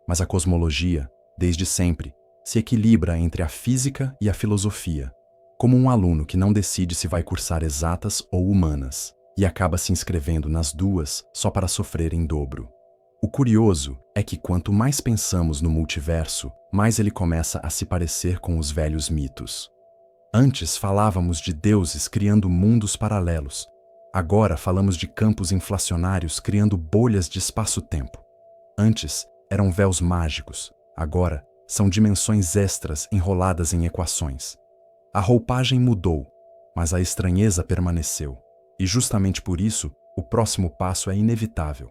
Mas a cosmologia, desde sempre, se equilibra entre a física e a filosofia, como um aluno que não decide se vai cursar exatas ou humanas, e acaba se inscrevendo nas duas só para sofrer em dobro. O curioso é que quanto mais pensamos no multiverso, mais ele começa a se parecer com os velhos mitos. Antes falávamos de deuses criando mundos paralelos. Agora falamos de campos inflacionários criando bolhas de espaço-tempo. Antes eram véus mágicos. Agora são dimensões extras enroladas em equações. A roupagem mudou, mas a estranheza permaneceu. E justamente por isso, o próximo passo é inevitável.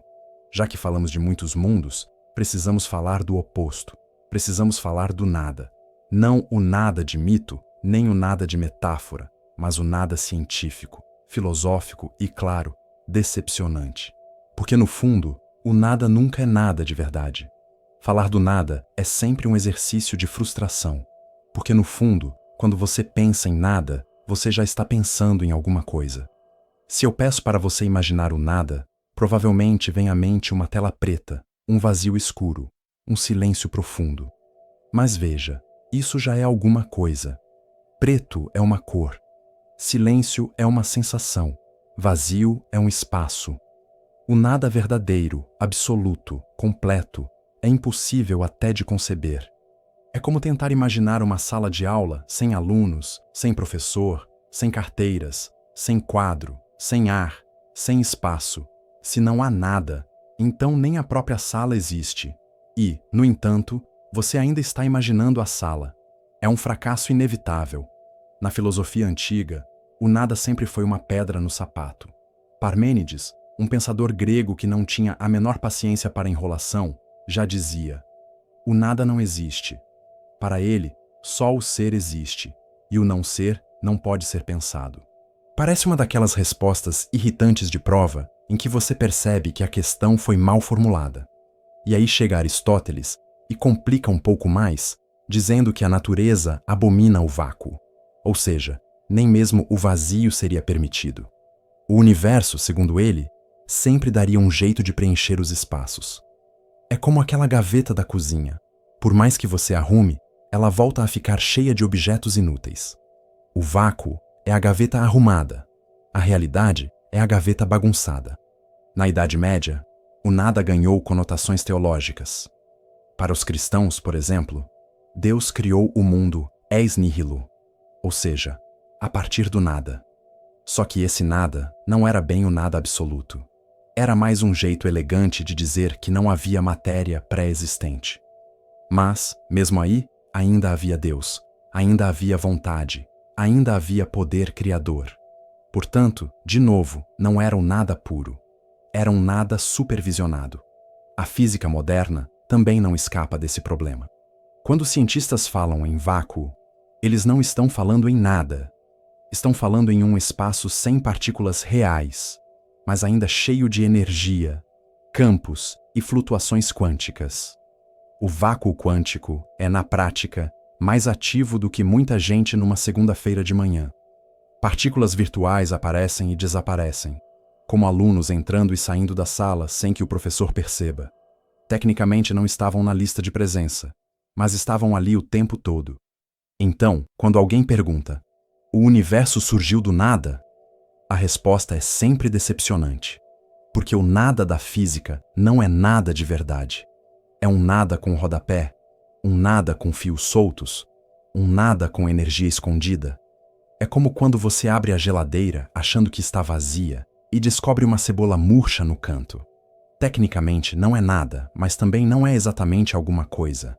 Já que falamos de muitos mundos, precisamos falar do oposto. Precisamos falar do nada. Não o nada de mito, nem o nada de metáfora, mas o nada científico, filosófico e, claro, decepcionante. Porque, no fundo, o nada nunca é nada de verdade. Falar do nada é sempre um exercício de frustração. Porque, no fundo, quando você pensa em nada, você já está pensando em alguma coisa. Se eu peço para você imaginar o nada, provavelmente vem à mente uma tela preta, um vazio escuro, um silêncio profundo. Mas veja, isso já é alguma coisa. Preto é uma cor, silêncio é uma sensação, vazio é um espaço. O nada verdadeiro, absoluto, completo, é impossível até de conceber. É como tentar imaginar uma sala de aula sem alunos, sem professor, sem carteiras, sem quadro, sem ar, sem espaço. Se não há nada, então nem a própria sala existe. E, no entanto, você ainda está imaginando a sala. É um fracasso inevitável. Na filosofia antiga, o nada sempre foi uma pedra no sapato. Parmênides, um pensador grego que não tinha a menor paciência para enrolação, já dizia: o nada não existe. Para ele, só o ser existe, e o não ser não pode ser pensado. Parece uma daquelas respostas irritantes de prova em que você percebe que a questão foi mal formulada. E aí chega Aristóteles e complica um pouco mais, dizendo que a natureza abomina o vácuo, ou seja, nem mesmo o vazio seria permitido. O universo, segundo ele, sempre daria um jeito de preencher os espaços. É como aquela gaveta da cozinha. Por mais que você arrume, ela volta a ficar cheia de objetos inúteis. O vácuo é a gaveta arrumada. A realidade é a gaveta bagunçada. Na Idade Média, o nada ganhou conotações teológicas. Para os cristãos, por exemplo, Deus criou o mundo ex nihilo, ou seja, a partir do nada. Só que esse nada não era bem o nada absoluto. Era mais um jeito elegante de dizer que não havia matéria pré-existente. Mas, mesmo aí, ainda havia Deus, ainda havia vontade, ainda havia poder criador. Portanto, de novo, não era um nada puro. Era um nada supervisionado. A física moderna também não escapa desse problema. Quando os cientistas falam em vácuo, eles não estão falando em nada. Estão falando em um espaço sem partículas reais, mas ainda cheio de energia, campos e flutuações quânticas. O vácuo quântico é, na prática, mais ativo do que muita gente numa segunda-feira de manhã. Partículas virtuais aparecem e desaparecem, como alunos entrando e saindo da sala sem que o professor perceba. Tecnicamente não estavam na lista de presença, mas estavam ali o tempo todo. Então, quando alguém pergunta: o universo surgiu do nada? A resposta é sempre decepcionante, porque o nada da física não é nada de verdade. É um nada com rodapé, um nada com fios soltos, um nada com energia escondida. É como quando você abre a geladeira achando que está vazia e descobre uma cebola murcha no canto. Tecnicamente não é nada, mas também não é exatamente alguma coisa.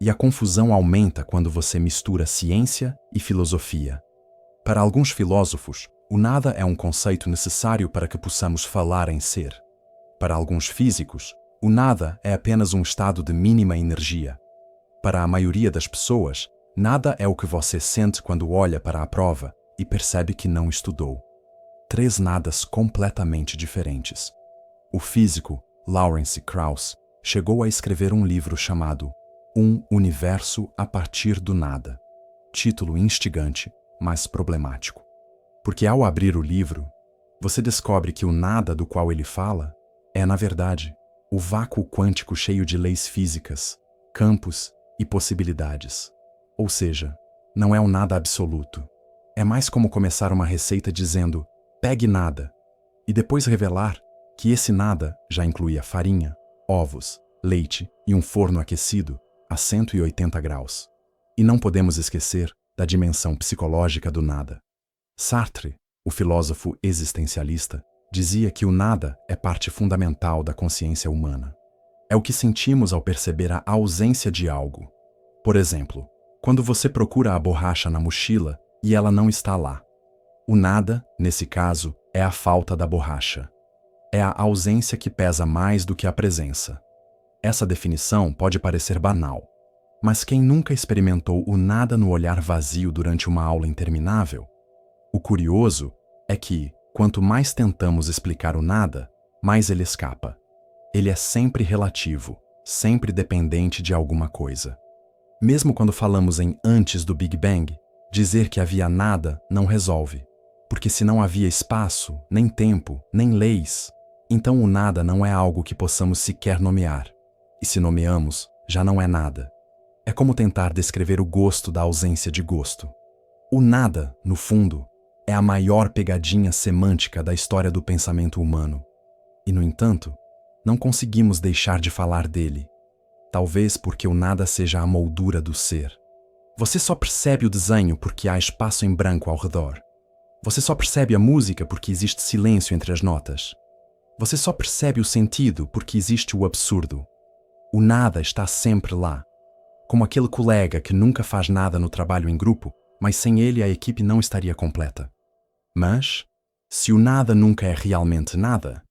E a confusão aumenta quando você mistura ciência e filosofia. Para alguns filósofos, o nada é um conceito necessário para que possamos falar em ser. Para alguns físicos, o nada é apenas um estado de mínima energia. Para a maioria das pessoas, nada é o que você sente quando olha para a prova e percebe que não estudou. 3 nadas completamente diferentes. O físico Lawrence Krauss chegou a escrever um livro chamado Um Universo a Partir do Nada. Título instigante, mas problemático. Porque ao abrir o livro, você descobre que o nada do qual ele fala é, na verdade, o vácuo quântico cheio de leis físicas, campos e possibilidades. Ou seja, não é um nada absoluto. É mais como começar uma receita dizendo: pegue nada, e depois revelar que esse nada já incluía farinha, ovos, leite e um forno aquecido a 180 graus. E não podemos esquecer da dimensão psicológica do nada. Sartre, o filósofo existencialista, dizia que o nada é parte fundamental da consciência humana. É o que sentimos ao perceber a ausência de algo. Por exemplo, quando você procura a borracha na mochila e ela não está lá. O nada, nesse caso, é a falta da borracha. É a ausência que pesa mais do que a presença. Essa definição pode parecer banal, mas quem nunca experimentou o nada no olhar vazio durante uma aula interminável? O curioso é que, quanto mais tentamos explicar o nada, mais ele escapa. Ele é sempre relativo, sempre dependente de alguma coisa. Mesmo quando falamos em antes do Big Bang, dizer que havia nada não resolve, porque se não havia espaço, nem tempo, nem leis, Então o nada não é algo que possamos sequer nomear. E se nomeamos, já não é nada. É como tentar descrever o gosto da ausência de gosto. O nada, no fundo, é a maior pegadinha semântica da história do pensamento humano. E, no entanto, não conseguimos deixar de falar dele. Talvez porque o nada seja a moldura do ser. Você só percebe o desenho porque há espaço em branco ao redor. Você só percebe a música porque existe silêncio entre as notas. Você só percebe o sentido porque existe o absurdo. O nada está sempre lá. Como aquele colega que nunca faz nada no trabalho em grupo, mas sem ele a equipe não estaria completa. Mas, se o nada nunca é realmente nada,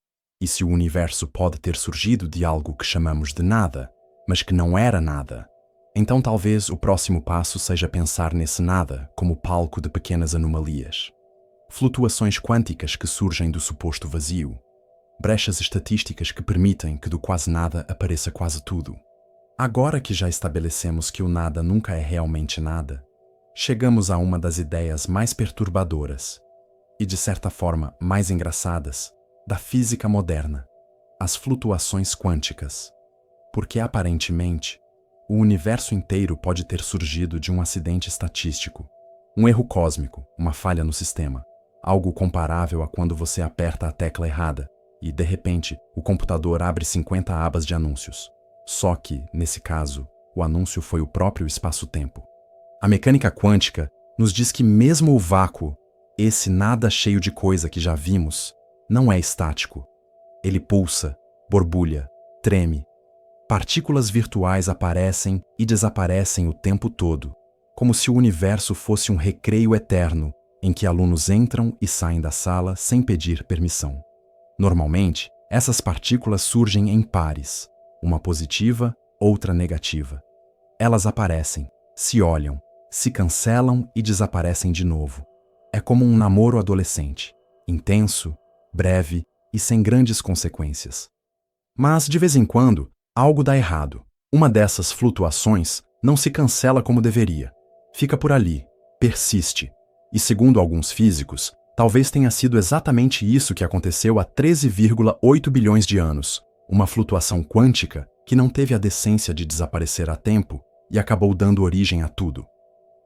e se o universo pode ter surgido de algo que chamamos de nada, mas que não era nada, então talvez o próximo passo seja pensar nesse nada como palco de pequenas anomalias. Flutuações quânticas que surgem do suposto vazio. Brechas estatísticas que permitem que do quase nada apareça quase tudo. Agora que já estabelecemos que o nada nunca é realmente nada, chegamos a uma das ideias mais perturbadoras e, de certa forma, mais engraçadas da física moderna, as flutuações quânticas. Porque, aparentemente, o universo inteiro pode ter surgido de um acidente estatístico, um erro cósmico, uma falha no sistema, algo comparável a quando você aperta a tecla errada e, de repente, o computador abre 50 abas de anúncios. Só que, nesse caso, o anúncio foi o próprio espaço-tempo. A mecânica quântica nos diz que mesmo o vácuo, esse nada cheio de coisa que já vimos, não é estático. Ele pulsa, borbulha, treme. Partículas virtuais aparecem e desaparecem o tempo todo, como se o universo fosse um recreio eterno em que alunos entram e saem da sala sem pedir permissão. Normalmente, essas partículas surgem em pares, uma positiva, outra negativa. Elas aparecem, se olham, se cancelam e desaparecem de novo. É como um namoro adolescente, intenso, breve e sem grandes consequências. Mas, de vez em quando, algo dá errado. Uma dessas flutuações não se cancela como deveria. Fica por ali, persiste. E, segundo alguns físicos, talvez tenha sido exatamente isso que aconteceu há 13,8 bilhões de anos. Uma flutuação quântica que não teve a decência de desaparecer a tempo e acabou dando origem a tudo.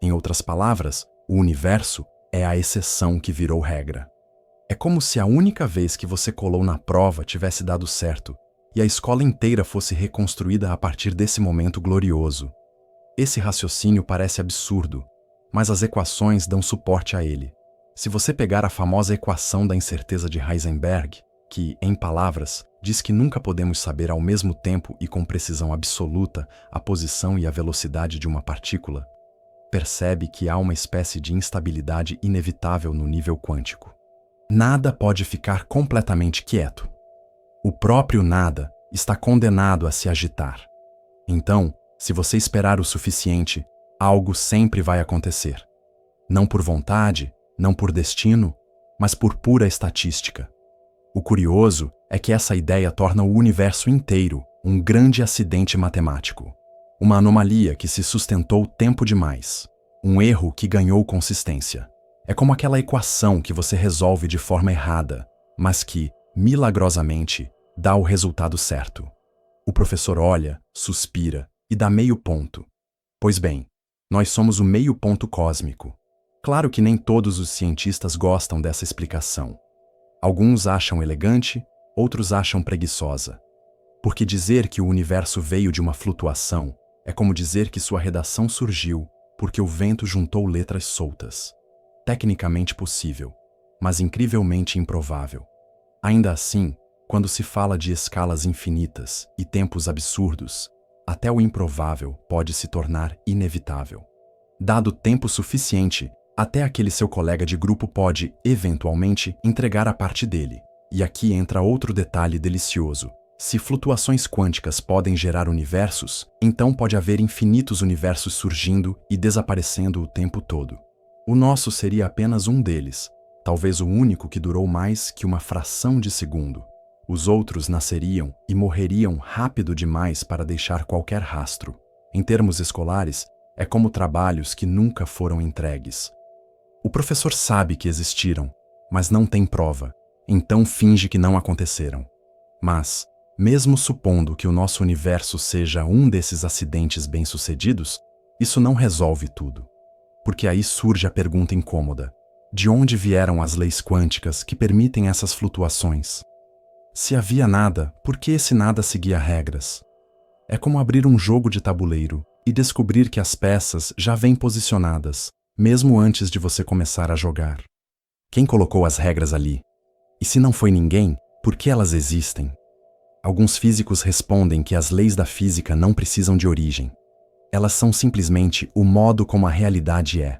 Em outras palavras, o universo é a exceção que virou regra. É como se a única vez que você colou na prova tivesse dado certo e a escola inteira fosse reconstruída a partir desse momento glorioso. Esse raciocínio parece absurdo, mas as equações dão suporte a ele. Se você pegar a famosa equação da incerteza de Heisenberg, que, em palavras, diz que nunca podemos saber ao mesmo tempo e com precisão absoluta a posição e a velocidade de uma partícula, percebe que há uma espécie de instabilidade inevitável no nível quântico. Nada pode ficar completamente quieto. O próprio nada está condenado a se agitar. Então, se você esperar o suficiente, algo sempre vai acontecer. Não por vontade, não por destino, mas por pura estatística. O curioso é que essa ideia torna o universo inteiro um grande acidente matemático. Uma anomalia que se sustentou tempo demais. Um erro que ganhou consistência. É como aquela equação que você resolve de forma errada, mas que, milagrosamente, dá o resultado certo. O professor olha, suspira e dá meio ponto. Pois bem, nós somos o meio ponto cósmico. Claro que nem todos os cientistas gostam dessa explicação. Alguns acham elegante, outros acham preguiçosa. Porque dizer que o universo veio de uma flutuação é como dizer que sua redação surgiu porque o vento juntou letras soltas. Tecnicamente possível, mas incrivelmente improvável. Ainda assim, quando se fala de escalas infinitas e tempos absurdos, até o improvável pode se tornar inevitável. Dado tempo suficiente, até aquele seu colega de grupo pode, eventualmente, entregar a parte dele. E aqui entra outro detalhe delicioso. Se flutuações quânticas podem gerar universos, então pode haver infinitos universos surgindo e desaparecendo o tempo todo. O nosso seria apenas um deles, talvez o único que durou mais que uma fração de segundo. Os outros nasceriam e morreriam rápido demais para deixar qualquer rastro. Em termos escolares, é como trabalhos que nunca foram entregues. O professor sabe que existiram, mas não tem prova, então finge que não aconteceram. Mas, mesmo supondo que o nosso universo seja um desses acidentes bem-sucedidos, isso não resolve tudo. Porque aí surge a pergunta incômoda: de onde vieram as leis quânticas que permitem essas flutuações? Se havia nada, por que esse nada seguia regras? É como abrir um jogo de tabuleiro e descobrir que as peças já vêm posicionadas, mesmo antes de você começar a jogar. Quem colocou as regras ali? E se não foi ninguém, por que elas existem? Alguns físicos respondem que as leis da física não precisam de origem. Elas são simplesmente o modo como a realidade é.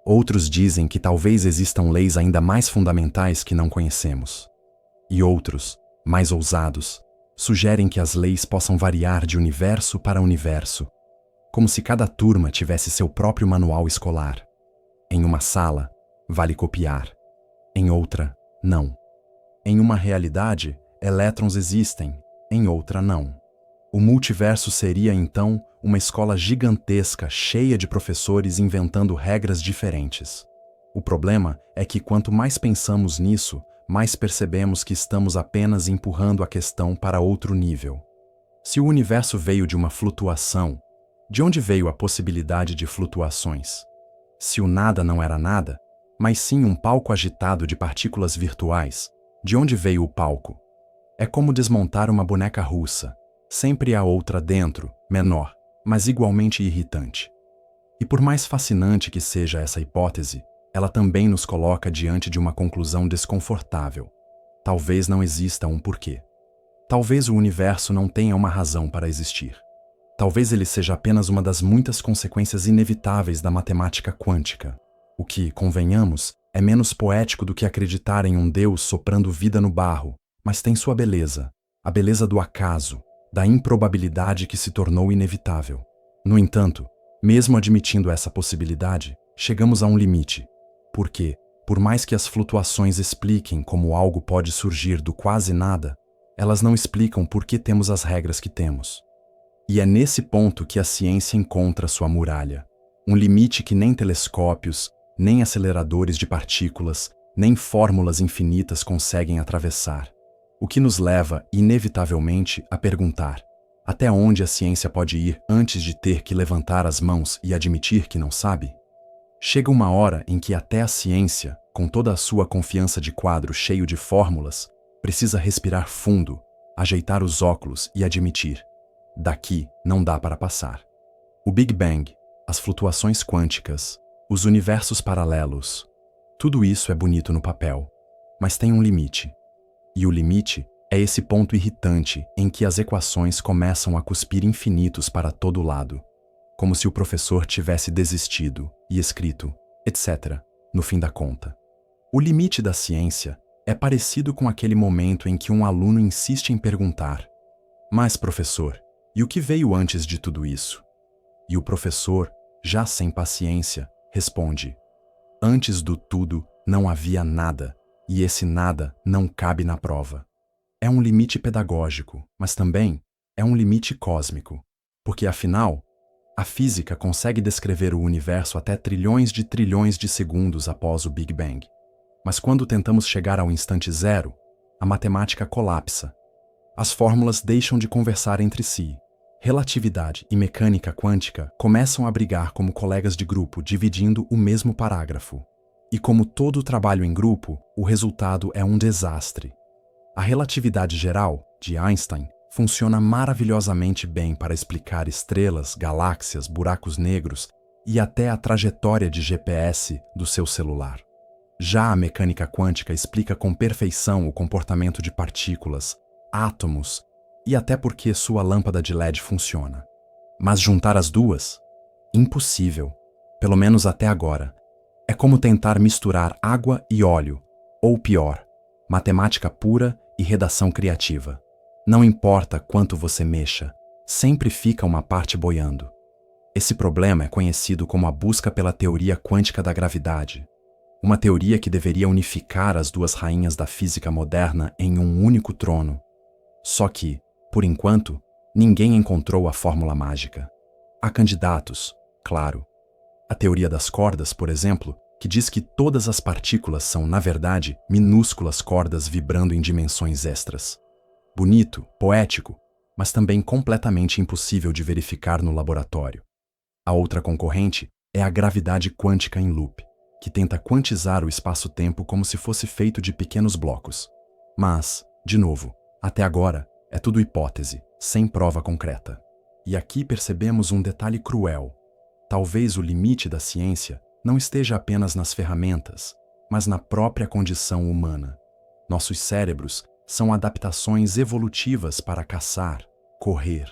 Outros dizem que talvez existam leis ainda mais fundamentais que não conhecemos. E outros, mais ousados, sugerem que as leis possam variar de universo para universo, como se cada turma tivesse seu próprio manual escolar. Em uma sala, vale copiar. Em outra, não. Em uma realidade, elétrons existem, em outra não. O multiverso seria, então, uma escola gigantesca cheia de professores inventando regras diferentes. O problema é que quanto mais pensamos nisso, mais percebemos que estamos apenas empurrando a questão para outro nível. Se o universo veio de uma flutuação, de onde veio a possibilidade de flutuações? Se o nada não era nada, mas sim um palco agitado de partículas virtuais, de onde veio o palco? É como desmontar uma boneca russa. Sempre há outra dentro, menor, mas igualmente irritante. E por mais fascinante que seja essa hipótese, ela também nos coloca diante de uma conclusão desconfortável. Talvez não exista um porquê. Talvez o universo não tenha uma razão para existir. Talvez ele seja apenas uma das muitas consequências inevitáveis da matemática quântica, o que, convenhamos, é menos poético do que acreditar em um Deus soprando vida no barro, mas tem sua beleza, a beleza do acaso, da improbabilidade que se tornou inevitável. No entanto, mesmo admitindo essa possibilidade, chegamos a um limite, porque, por mais que as flutuações expliquem como algo pode surgir do quase nada, elas não explicam por que temos as regras que temos. E é nesse ponto que a ciência encontra sua muralha, um limite que nem telescópios, nem aceleradores de partículas, nem fórmulas infinitas conseguem atravessar. O que nos leva, inevitavelmente, a perguntar: até onde a ciência pode ir antes de ter que levantar as mãos e admitir que não sabe? Chega uma hora em que até a ciência, com toda a sua confiança de quadro cheio de fórmulas, precisa respirar fundo, ajeitar os óculos e admitir: daqui não dá para passar. O Big Bang, as flutuações quânticas, os universos paralelos, tudo isso é bonito no papel, mas tem um limite. E o limite é esse ponto irritante em que as equações começam a cuspir infinitos para todo lado, como se o professor tivesse desistido e escrito, etc., no fim da conta. O limite da ciência é parecido com aquele momento em que um aluno insiste em perguntar: mas, professor, e o que veio antes de tudo isso? E o professor, já sem paciência, responde: antes do tudo não havia nada, e esse nada não cabe na prova. É um limite pedagógico, mas também é um limite cósmico, porque afinal, a física consegue descrever o universo até trilhões de segundos após o Big Bang. Mas quando tentamos chegar ao instante zero, a matemática colapsa. As fórmulas deixam de conversar entre si. Relatividade e mecânica quântica começam a brigar como colegas de grupo, dividindo o mesmo parágrafo. E como todo trabalho em grupo, o resultado é um desastre. A relatividade geral, de Einstein, funciona maravilhosamente bem para explicar estrelas, galáxias, buracos negros e até a trajetória de GPS do seu celular. Já a mecânica quântica explica com perfeição o comportamento de partículas, átomos e até porque sua lâmpada de LED funciona. Mas juntar as duas? Impossível, pelo menos até agora. É como tentar misturar água e óleo, ou pior, matemática pura e redação criativa. Não importa quanto você mexa, sempre fica uma parte boiando. Esse problema é conhecido como a busca pela teoria quântica da gravidade, uma teoria que deveria unificar as duas rainhas da física moderna em um único trono. Só que, por enquanto, ninguém encontrou a fórmula mágica. Há candidatos, claro. A teoria das cordas, por exemplo, que diz que todas as partículas são, na verdade, minúsculas cordas vibrando em dimensões extras. bonito, poético, mas também completamente impossível de verificar no laboratório. A outra concorrente é a gravidade quântica em loop, que tenta quantizar o espaço-tempo como se fosse feito de pequenos blocos. Mas, de novo, até agora, é tudo hipótese, sem prova concreta. E aqui percebemos um detalhe cruel. Talvez o limite da ciência não esteja apenas nas ferramentas, mas na própria condição humana. Nossos cérebros são adaptações evolutivas para caçar, correr,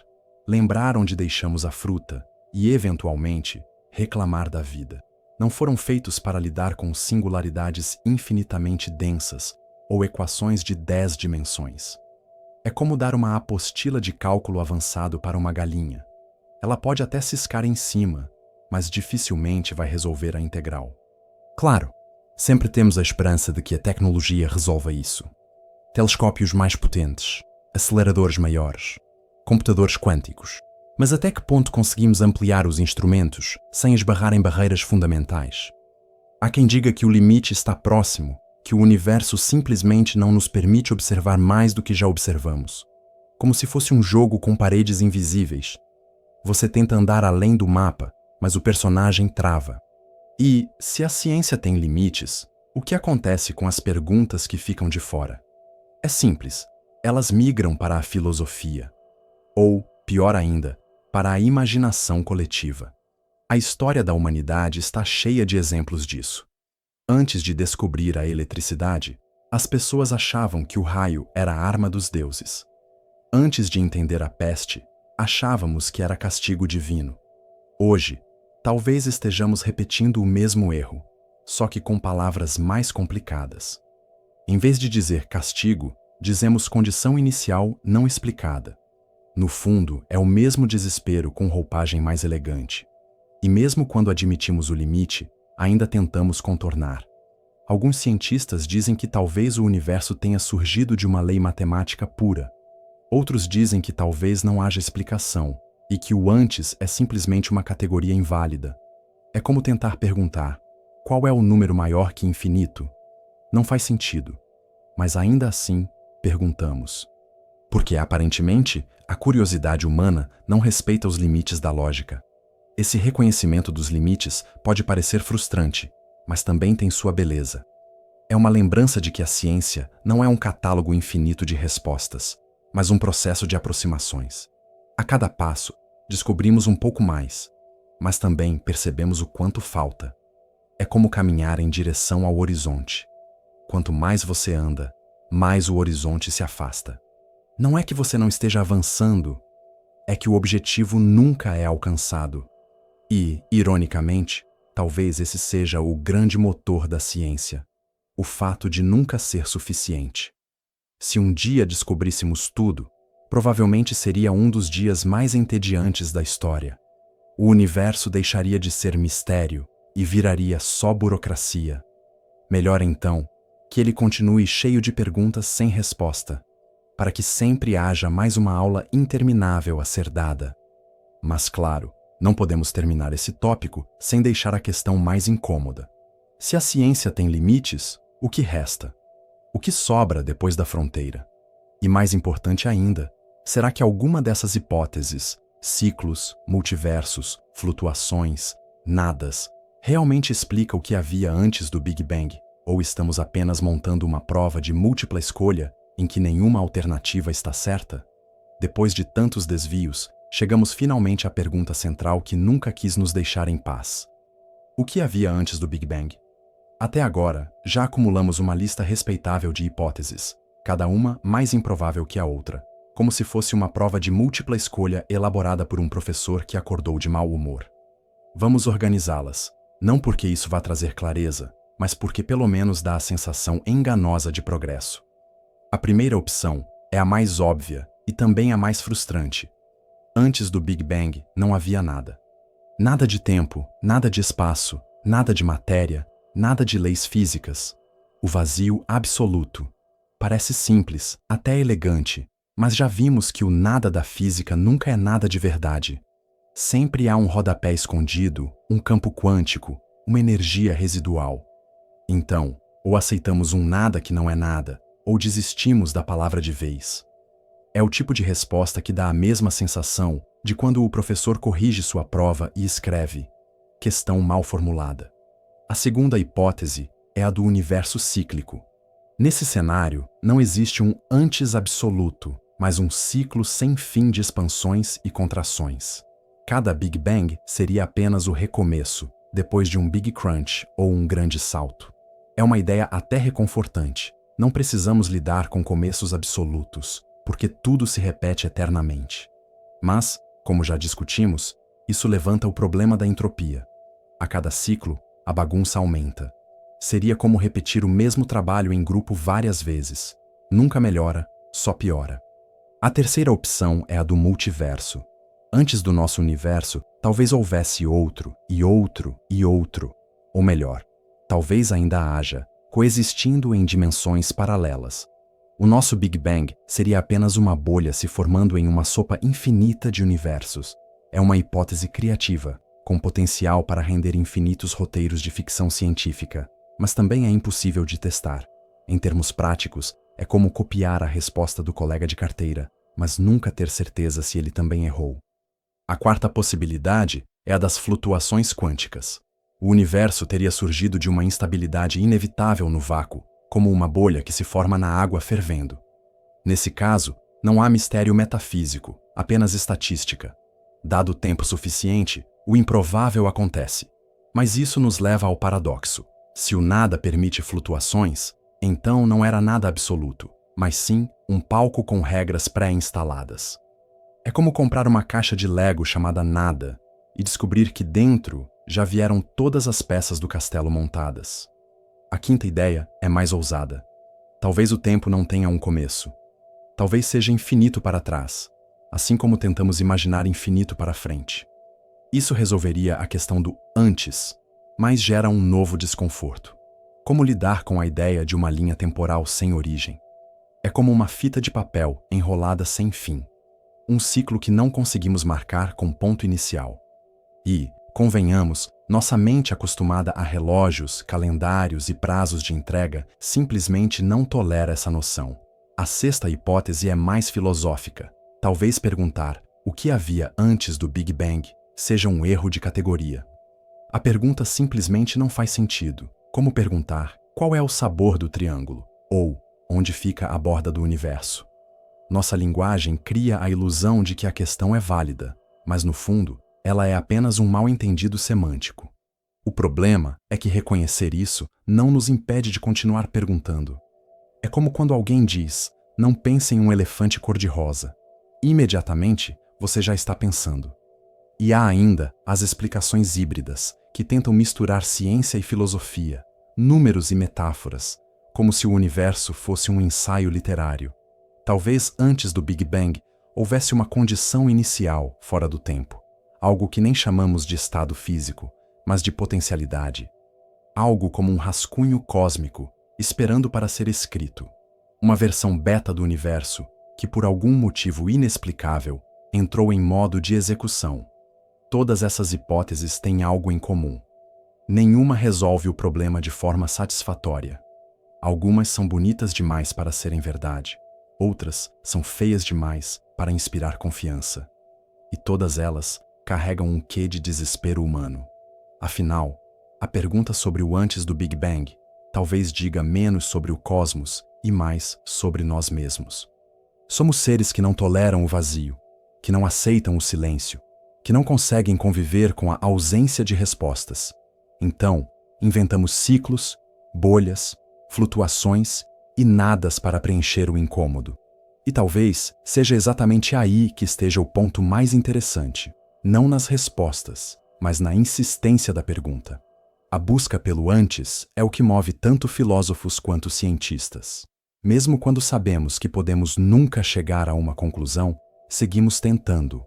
lembrar onde deixamos a fruta e, eventualmente, reclamar da vida. Não foram feitos para lidar com singularidades infinitamente densas ou equações de 10 dimensões. É como dar uma apostila de cálculo avançado para uma galinha. Ela pode até ciscar em cima, mas dificilmente vai resolver a integral. Claro, sempre temos a esperança de que a tecnologia resolva isso. Telescópios mais potentes, aceleradores maiores, computadores quânticos. Mas até que ponto conseguimos ampliar os instrumentos sem esbarrar em barreiras fundamentais? Há quem diga que o limite está próximo, que o universo simplesmente não nos permite observar mais do que já observamos. Como se fosse um jogo com paredes invisíveis. Você tenta andar além do mapa, mas o personagem trava. E, se a ciência tem limites, o que acontece com as perguntas que ficam de fora? É simples, elas migram para a filosofia. Ou, pior ainda, para a imaginação coletiva. A história da humanidade está cheia de exemplos disso. Antes de descobrir a eletricidade, as pessoas achavam que o raio era a arma dos deuses. Antes de entender a peste, achávamos que era castigo divino. Hoje, talvez estejamos repetindo o mesmo erro, só que com palavras mais complicadas. Em vez de dizer castigo, dizemos condição inicial não explicada. No fundo, é o mesmo desespero com roupagem mais elegante. E mesmo quando admitimos o limite, ainda tentamos contornar. Alguns cientistas dizem que talvez o universo tenha surgido de uma lei matemática pura. Outros dizem que talvez não haja explicação, e que o antes é simplesmente uma categoria inválida. É como tentar perguntar: qual é o número maior que infinito? Não faz sentido. Mas ainda assim, perguntamos. Porque, aparentemente, a curiosidade humana não respeita os limites da lógica. Esse reconhecimento dos limites pode parecer frustrante, mas também tem sua beleza. É uma lembrança de que a ciência não é um catálogo infinito de respostas, mas um processo de aproximações. A cada passo, descobrimos um pouco mais, mas também percebemos o quanto falta. É como caminhar em direção ao horizonte. Quanto mais você anda, mais o horizonte se afasta. Não é que você não esteja avançando, é que o objetivo nunca é alcançado. E, ironicamente, talvez esse seja o grande motor da ciência, o fato de nunca ser suficiente. Se um dia descobríssemos tudo, provavelmente seria um dos dias mais entediantes da história. O universo deixaria de ser mistério e viraria só burocracia. Melhor então que ele continue cheio de perguntas sem resposta, para que sempre haja mais uma aula interminável a ser dada. Mas claro, não podemos terminar esse tópico sem deixar a questão mais incômoda. Se a ciência tem limites, o que resta? O que sobra depois da fronteira? E mais importante ainda, será que alguma dessas hipóteses, ciclos, multiversos, flutuações, nadas, realmente explica o que havia antes do Big Bang? Ou estamos apenas montando uma prova de múltipla escolha em que nenhuma alternativa está certa? Depois de tantos desvios, chegamos finalmente à pergunta central que nunca quis nos deixar em paz. O que havia antes do Big Bang? Até agora, já acumulamos uma lista respeitável de hipóteses, cada uma mais improvável que a outra, como se fosse uma prova de múltipla escolha elaborada por um professor que acordou de mau humor. Vamos organizá-las, não porque isso vá trazer clareza, mas porque pelo menos dá a sensação enganosa de progresso. A primeira opção é a mais óbvia e também a mais frustrante. Antes do Big Bang não havia nada. Nada de tempo, nada de espaço, nada de matéria, nada de leis físicas. O vazio absoluto. Parece simples, até elegante, mas já vimos que o nada da física nunca é nada de verdade. Sempre há um rodapé escondido, um campo quântico, uma energia residual. Então, ou aceitamos um nada que não é nada, ou desistimos da palavra de vez. É o tipo de resposta que dá a mesma sensação de quando o professor corrige sua prova e escreve questão mal formulada. A segunda hipótese é a do universo cíclico. Nesse cenário, não existe um antes absoluto, mas um ciclo sem fim de expansões e contrações. Cada Big Bang seria apenas o recomeço, depois de um Big Crunch ou um grande salto. É uma ideia até reconfortante. Não precisamos lidar com começos absolutos, porque tudo se repete eternamente. Mas, como já discutimos, isso levanta o problema da entropia. A cada ciclo, a bagunça aumenta. Seria como repetir o mesmo trabalho em grupo várias vezes. Nunca melhora, só piora. A terceira opção é a do multiverso. Antes do nosso universo, talvez houvesse outro, e outro, e outro. Ou melhor, talvez ainda haja, coexistindo em dimensões paralelas. O nosso Big Bang seria apenas uma bolha se formando em uma sopa infinita de universos. É uma hipótese criativa, com potencial para render infinitos roteiros de ficção científica, mas também é impossível de testar. Em termos práticos, é como copiar a resposta do colega de carteira, mas nunca ter certeza se ele também errou. A quarta possibilidade é a das flutuações quânticas. O universo teria surgido de uma instabilidade inevitável no vácuo, como uma bolha que se forma na água fervendo. Nesse caso, não há mistério metafísico, apenas estatística. Dado o tempo suficiente, o improvável acontece. Mas isso nos leva ao paradoxo. Se o nada permite flutuações, então não era nada absoluto, mas sim um palco com regras pré-instaladas. É como comprar uma caixa de Lego chamada Nada e descobrir que dentro já vieram todas as peças do castelo montadas. A quinta ideia é mais ousada. Talvez o tempo não tenha um começo. Talvez seja infinito para trás, assim como tentamos imaginar infinito para frente. Isso resolveria a questão do antes, mas gera um novo desconforto. Como lidar com a ideia de uma linha temporal sem origem? É como uma fita de papel enrolada sem fim. Um ciclo que não conseguimos marcar com ponto inicial. E, convenhamos, nossa mente acostumada a relógios, calendários e prazos de entrega simplesmente não tolera essa noção. A sexta hipótese é mais filosófica. Talvez perguntar o que havia antes do Big Bang seja um erro de categoria. A pergunta simplesmente não faz sentido. Como perguntar qual é o sabor do triângulo ou onde fica a borda do universo? Nossa linguagem cria a ilusão de que a questão é válida, mas no fundo, ela é apenas um mal-entendido semântico. O problema é que reconhecer isso não nos impede de continuar perguntando. É como quando alguém diz, não pense em um elefante cor-de-rosa. Imediatamente, você já está pensando. E há ainda as explicações híbridas, que tentam misturar ciência e filosofia, números e metáforas, como se o universo fosse um ensaio literário. Talvez antes do Big Bang houvesse uma condição inicial fora do tempo, algo que nem chamamos de estado físico, mas de potencialidade. Algo como um rascunho cósmico, esperando para ser escrito. Uma versão beta do universo que, por algum motivo inexplicável, entrou em modo de execução. Todas essas hipóteses têm algo em comum. Nenhuma resolve o problema de forma satisfatória. Algumas são bonitas demais para serem verdade. Outras são feias demais para inspirar confiança. E todas elas carregam um quê de desespero humano. Afinal, a pergunta sobre o antes do Big Bang talvez diga menos sobre o cosmos e mais sobre nós mesmos. Somos seres que não toleram o vazio, que não aceitam o silêncio, que não conseguem conviver com a ausência de respostas. Então, inventamos ciclos, bolhas, flutuações e nadas para preencher o incômodo. E talvez seja exatamente aí que esteja o ponto mais interessante, não nas respostas, mas na insistência da pergunta. A busca pelo antes é o que move tanto filósofos quanto cientistas. Mesmo quando sabemos que podemos nunca chegar a uma conclusão, seguimos tentando.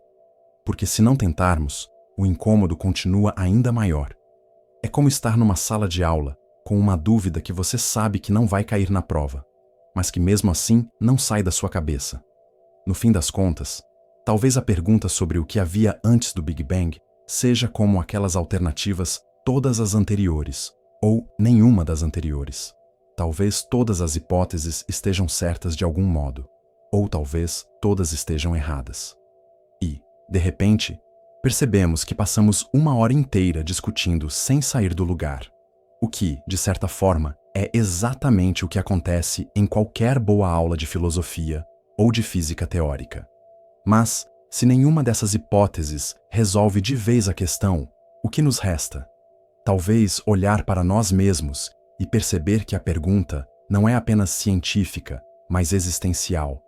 Porque se não tentarmos, o incômodo continua ainda maior. É como estar numa sala de aula, com uma dúvida que você sabe que não vai cair na prova, mas que mesmo assim não sai da sua cabeça. No fim das contas, talvez a pergunta sobre o que havia antes do Big Bang seja como aquelas alternativas todas as anteriores, ou nenhuma das anteriores. Talvez todas as hipóteses estejam certas de algum modo. ou talvez todas estejam erradas. E, de repente, percebemos que passamos uma hora inteira discutindo sem sair do lugar, o que, de certa forma, é exatamente o que acontece em qualquer boa aula de filosofia ou de física teórica. Mas, se nenhuma dessas hipóteses resolve de vez a questão, o que nos resta? Talvez olhar para nós mesmos e perceber que a pergunta não é apenas científica, mas existencial.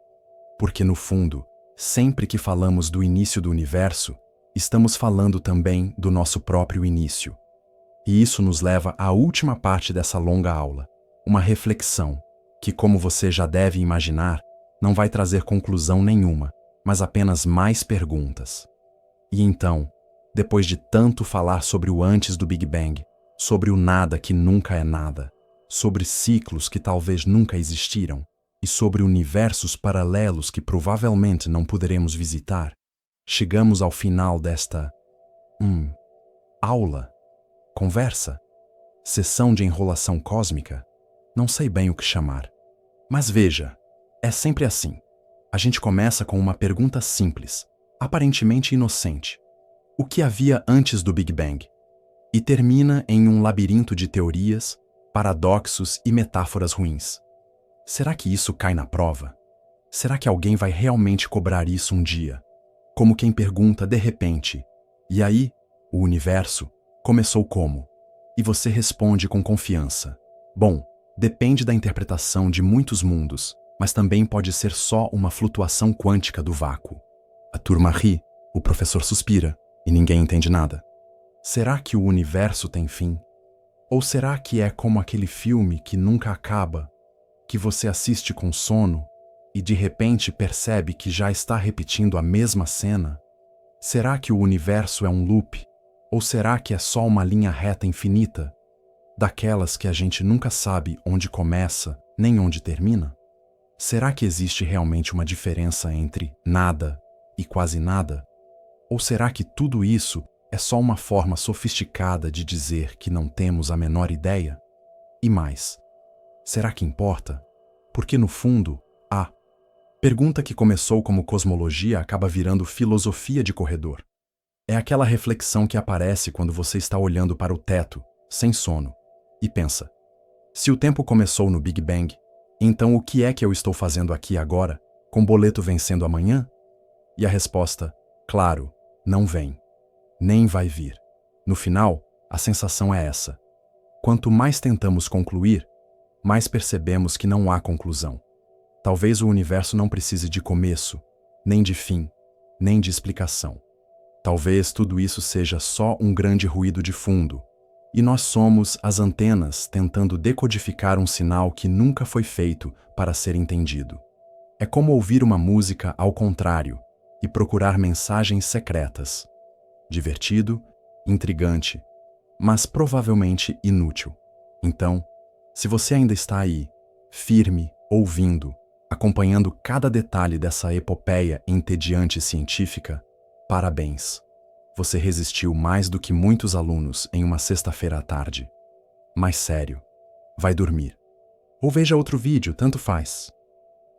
Porque, no fundo, sempre que falamos do início do universo, estamos falando também do nosso próprio início. E isso nos leva à última parte dessa longa aula, uma reflexão que, como você já deve imaginar, não vai trazer conclusão nenhuma, mas apenas mais perguntas. E então, depois de tanto falar sobre o antes do Big Bang, sobre o nada que nunca é nada, sobre ciclos que talvez nunca existiram e sobre universos paralelos que provavelmente não poderemos visitar, chegamos ao final desta aula, conversa, sessão de enrolação cósmica, não sei bem o que chamar. Mas veja, é sempre assim. A gente começa com uma pergunta simples, aparentemente inocente. O que havia antes do Big Bang? E termina em um labirinto de teorias, paradoxos e metáforas ruins. Será que isso cai na prova? Será que alguém vai realmente cobrar isso um dia? Como quem pergunta de repente, e aí, o universo começou como? E você responde com confiança. Bom, depende da interpretação de muitos mundos, mas também pode ser só uma flutuação quântica do vácuo. A turma ri, o professor suspira, e ninguém entende nada. Será que o universo tem fim? Ou será que é como aquele filme que nunca acaba, que você assiste com sono e de repente percebe que já está repetindo a mesma cena? Será que o universo é um loop? Ou será que é só uma linha reta infinita, daquelas que a gente nunca sabe onde começa nem onde termina? Será que existe realmente uma diferença entre nada e quase nada? Ou será que tudo isso é só uma forma sofisticada de dizer que não temos a menor ideia? E mais, será que importa? Porque no fundo, a pergunta que começou como cosmologia acaba virando filosofia de corredor. É aquela reflexão que aparece quando você está olhando para o teto, sem sono, e pensa: se o tempo começou no Big Bang, então o que é que eu estou fazendo aqui agora, com boleto vencendo amanhã? E a resposta, claro, não vem. Nem vai vir. No final, a sensação é essa. Quanto mais tentamos concluir, mais percebemos que não há conclusão. Talvez o universo não precise de começo, nem de fim, nem de explicação. Talvez tudo isso seja só um grande ruído de fundo, e nós somos as antenas tentando decodificar um sinal que nunca foi feito para ser entendido. É como ouvir uma música ao contrário e procurar mensagens secretas. Divertido, intrigante, mas provavelmente inútil. Então, se você ainda está aí, firme, ouvindo, acompanhando cada detalhe dessa epopeia entediante científica, parabéns. Você resistiu mais do que muitos alunos em uma sexta-feira à tarde. Mas sério, vai dormir. Ou veja outro vídeo, tanto faz.